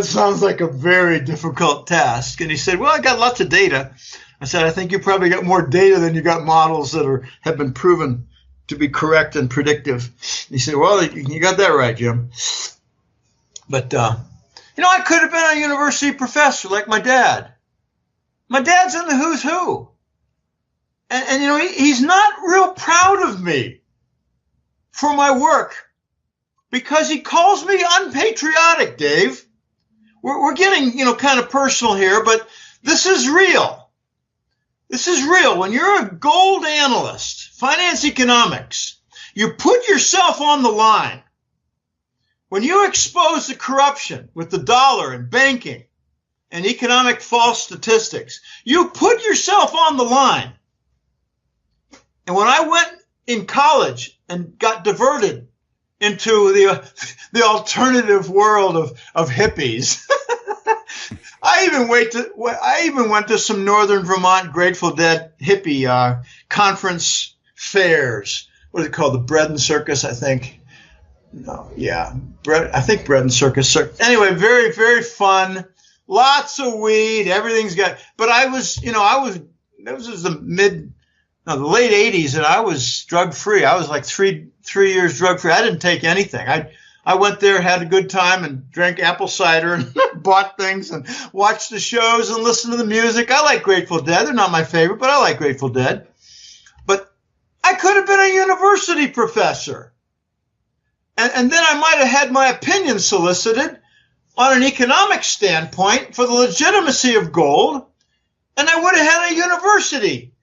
sounds like a very difficult task. And he said, well, I got lots of data. I said, I think you probably got more data than you got models that have been proven to be correct and predictive. He said, well, you got that right, Jim. But, I could have been a university professor like my dad. My dad's in the who's who. And he's not real proud of me for my work because he calls me unpatriotic, Dave. We're getting, kind of personal here, but this is real. This is real. When you're a gold analyst, finance economics, you put yourself on the line. When you expose the corruption with the dollar and banking and economic false statistics, you put yourself on the line. And when I went in college and got diverted into the alternative world of hippies, I even went to some Northern Vermont Grateful Dead hippie conference fairs. What is it called? The Bread and Circus, I think. No, yeah, I think Bread and Circus. Anyway, very, very fun. Lots of weed. Everything's got. But I was. That was the late '80s, and I was drug free. I was like three years drug free. I didn't take anything. I went there, had a good time, and drank apple cider and bought things and watched the shows and listened to the music. I like Grateful Dead. They're not my favorite, but I like Grateful Dead. But I could have been a university professor. And then I might have had my opinion solicited on an economic standpoint for the legitimacy of gold, and I would have had a university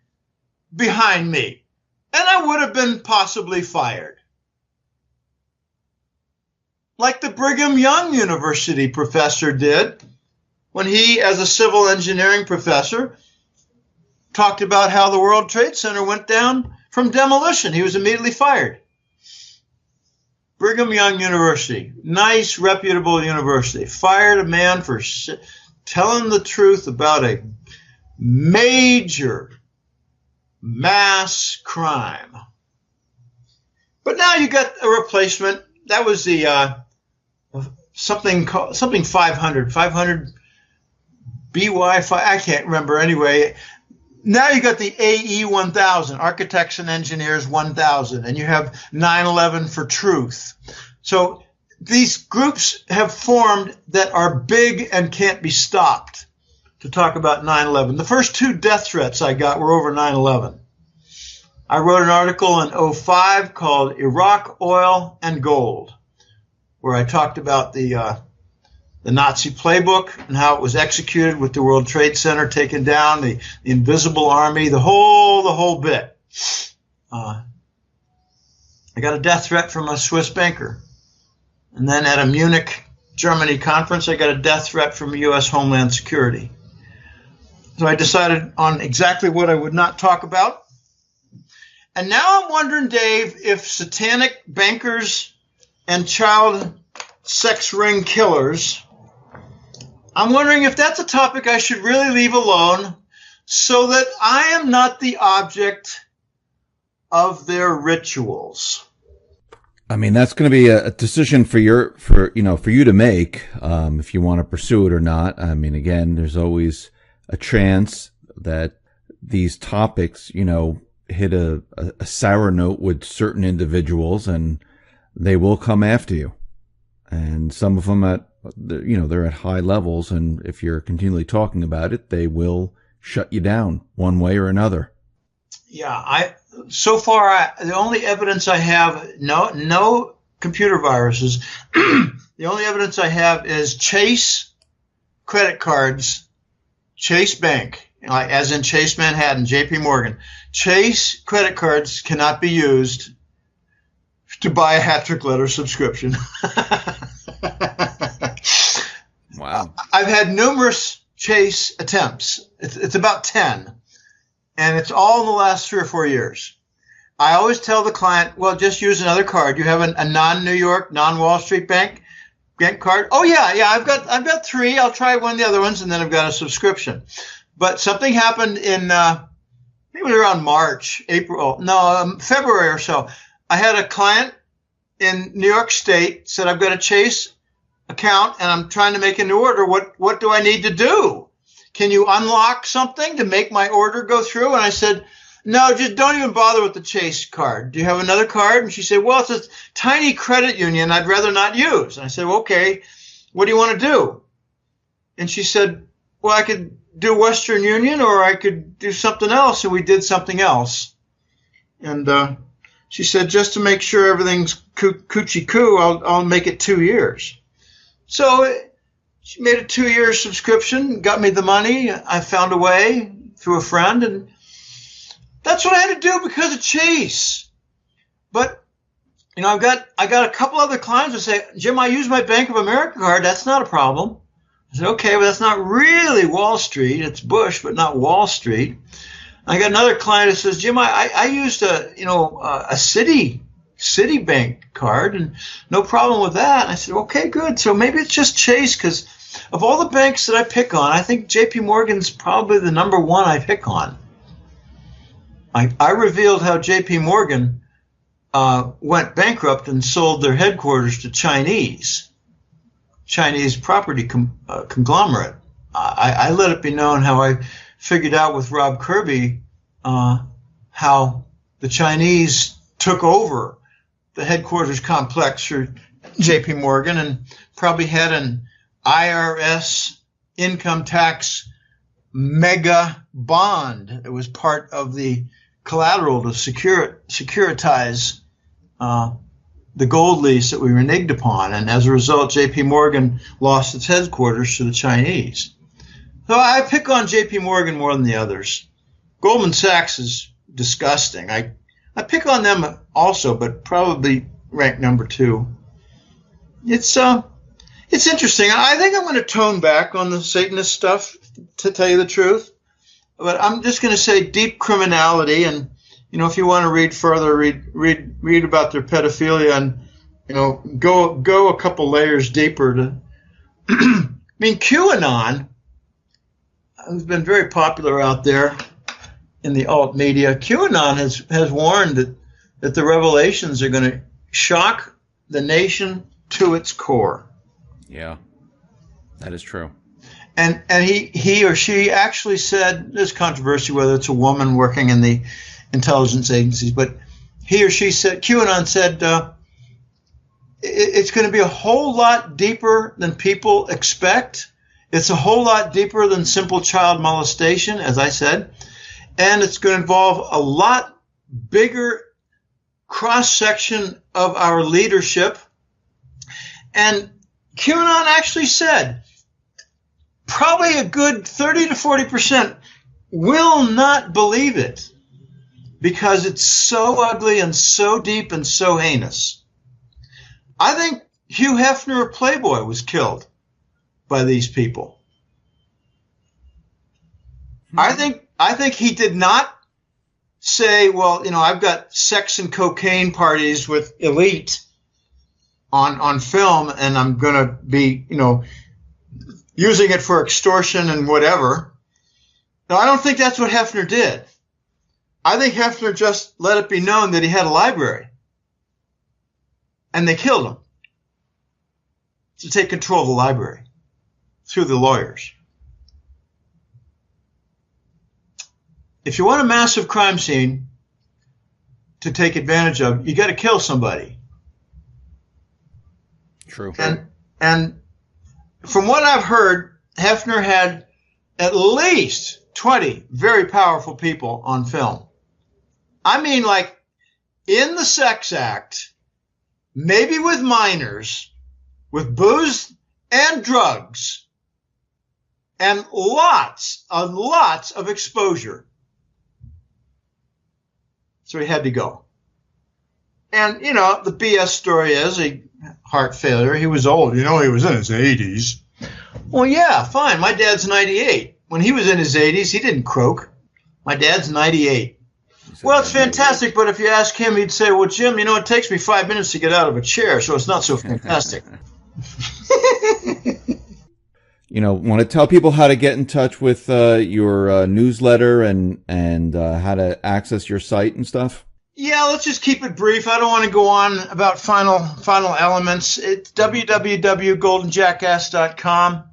behind me, and I would have been possibly fired. Like the Brigham Young University professor did when he, as a civil engineering professor, talked about how the World Trade Center went down from demolition. He was immediately fired. Brigham Young University, nice, reputable university, fired a man for telling the truth about a major mass crime. But now you got a replacement. That was the something 500 BY5. I can't remember anyway. Now you got the AE 1000, Architects and Engineers 1000, and you have 9/11 for Truth. So these groups have formed that are big and can't be stopped to talk about 9/11. The first 2 death threats I got were over 9/11. I wrote an article in 2005 called Iraq, Oil, and Gold, where I talked about the Nazi playbook and how it was executed with the World Trade Center taken down, the invisible army, the whole bit. I got a death threat from a Swiss banker. And then at a Munich, Germany conference, I got a death threat from U.S. Homeland Security. So I decided on exactly what I would not talk about. And now I'm wondering, Dave, if satanic bankers and child sex ring killers, I'm wondering if that's a topic I should really leave alone so that I am not the object of their rituals. I mean, that's going to be a decision for you to make, if you want to pursue it or not. I mean, again, there's always a chance that these topics, hit a sour note with certain individuals and they will come after you. And some of them they're at high levels. And if you're continually talking about it, they will shut you down one way or another. Yeah, so far, the only evidence I have, no computer viruses. The only evidence I have is Chase credit cards, Chase Bank, as in Chase Manhattan, JP Morgan. Chase credit cards cannot be used to buy a hat trick letter subscription. Wow. I've had numerous Chase attempts. It's about 10. And it's all in the last 3 or 4 years. I always tell the client, well, just use another card. You have a non-New York, non-Wall Street bank card? Oh, yeah, I've got 3. I'll try one of the other ones, and then I've got a subscription. But something happened in, I think it was around February or so. I had a client in New York State said, I've got a Chase account and I'm trying to make a new order. What do I need to do? Can you unlock something to make my order go through? And I said, no, just don't even bother with the Chase card. Do you have another card? And she said, well, it's a tiny credit union I'd rather not use. And I said, well, okay, what do you want to do? And she said, well, I could do Western Union or I could do something else. And we did something else. And she said, just to make sure everything's coochie-coo, I'll make it 2 years. So she made a 2-year subscription, got me the money. I found a way through a friend, and that's what I had to do because of Chase. But, you know, I got a couple other clients who say, Jim, I use my Bank of America card. That's not a problem. I said, okay, but that's not really Wall Street. It's Bush, but not Wall Street. I got another client who says, Jim, I used a Citibank card and no problem with that. And I said, okay, good. So maybe it's just Chase, because of all the banks that I pick on, I think JP Morgan's probably the number one I pick on. I revealed how JP Morgan went bankrupt and sold their headquarters to Chinese property conglomerate. I let it be known how I figured out with Rob Kirby how the Chinese took over the headquarters complex for JP Morgan and probably had an IRS income tax mega bond. It was part of the collateral to securitize the gold lease that we reneged upon. And as a result, JP Morgan lost its headquarters to the Chinese. So I pick on JP Morgan more than the others. Goldman Sachs is disgusting. I pick on them also, but probably ranked number 2. It's interesting. I think I'm going to tone back on the Satanist stuff, to tell you the truth. But I'm just going to say deep criminality, and you know, if you want to read further, read about their pedophilia, and you know, go a couple layers deeper. I mean, QAnon has been very popular out there in the alt media. QAnon has warned that the revelations are going to shock the nation to its core. Yeah, that is true. And he or she actually said, there's controversy whether it's a woman working in the intelligence agencies, but he or she said, QAnon said, it's going to be a whole lot deeper than people expect. It's a whole lot deeper than simple child molestation, as I said, and it's going to involve a lot bigger cross-section of our leadership. And QAnon actually said probably a good 30 to 40% will not believe it because it's so ugly and so deep and so heinous. I think Hugh Hefner of Playboy was killed by these people. I think he did not say, well, you know, I've got sex and cocaine parties with elite on film, and I'm going to be, you know, using it for extortion and whatever. No, I don't think that's what Hefner did. I think Hefner just let it be known that he had a library, and they killed him to take control of the library through the lawyers. If you want a massive crime scene to take advantage of, you got to kill somebody. True. And from what I've heard, Hefner had at least 20 very powerful people on film. I mean, like in the sex act, maybe with minors, with booze and drugs, and lots of exposure. So he had to go. And, you know, the BS story is heart failure. He was old. You know, he was in his 80s. Well, yeah, fine. My dad's 98. When he was in his 80s, he didn't croak. My dad's 98. Well, it's fantastic, but if you ask him, he'd say, well, Jim, you know, it takes me 5 minutes to get out of a chair, so it's not so fantastic. You know, want to tell people how to get in touch with your newsletter and how to access your site and stuff? Yeah, let's just keep it brief. I don't want to go on about final elements. It's www.goldenjackass.com.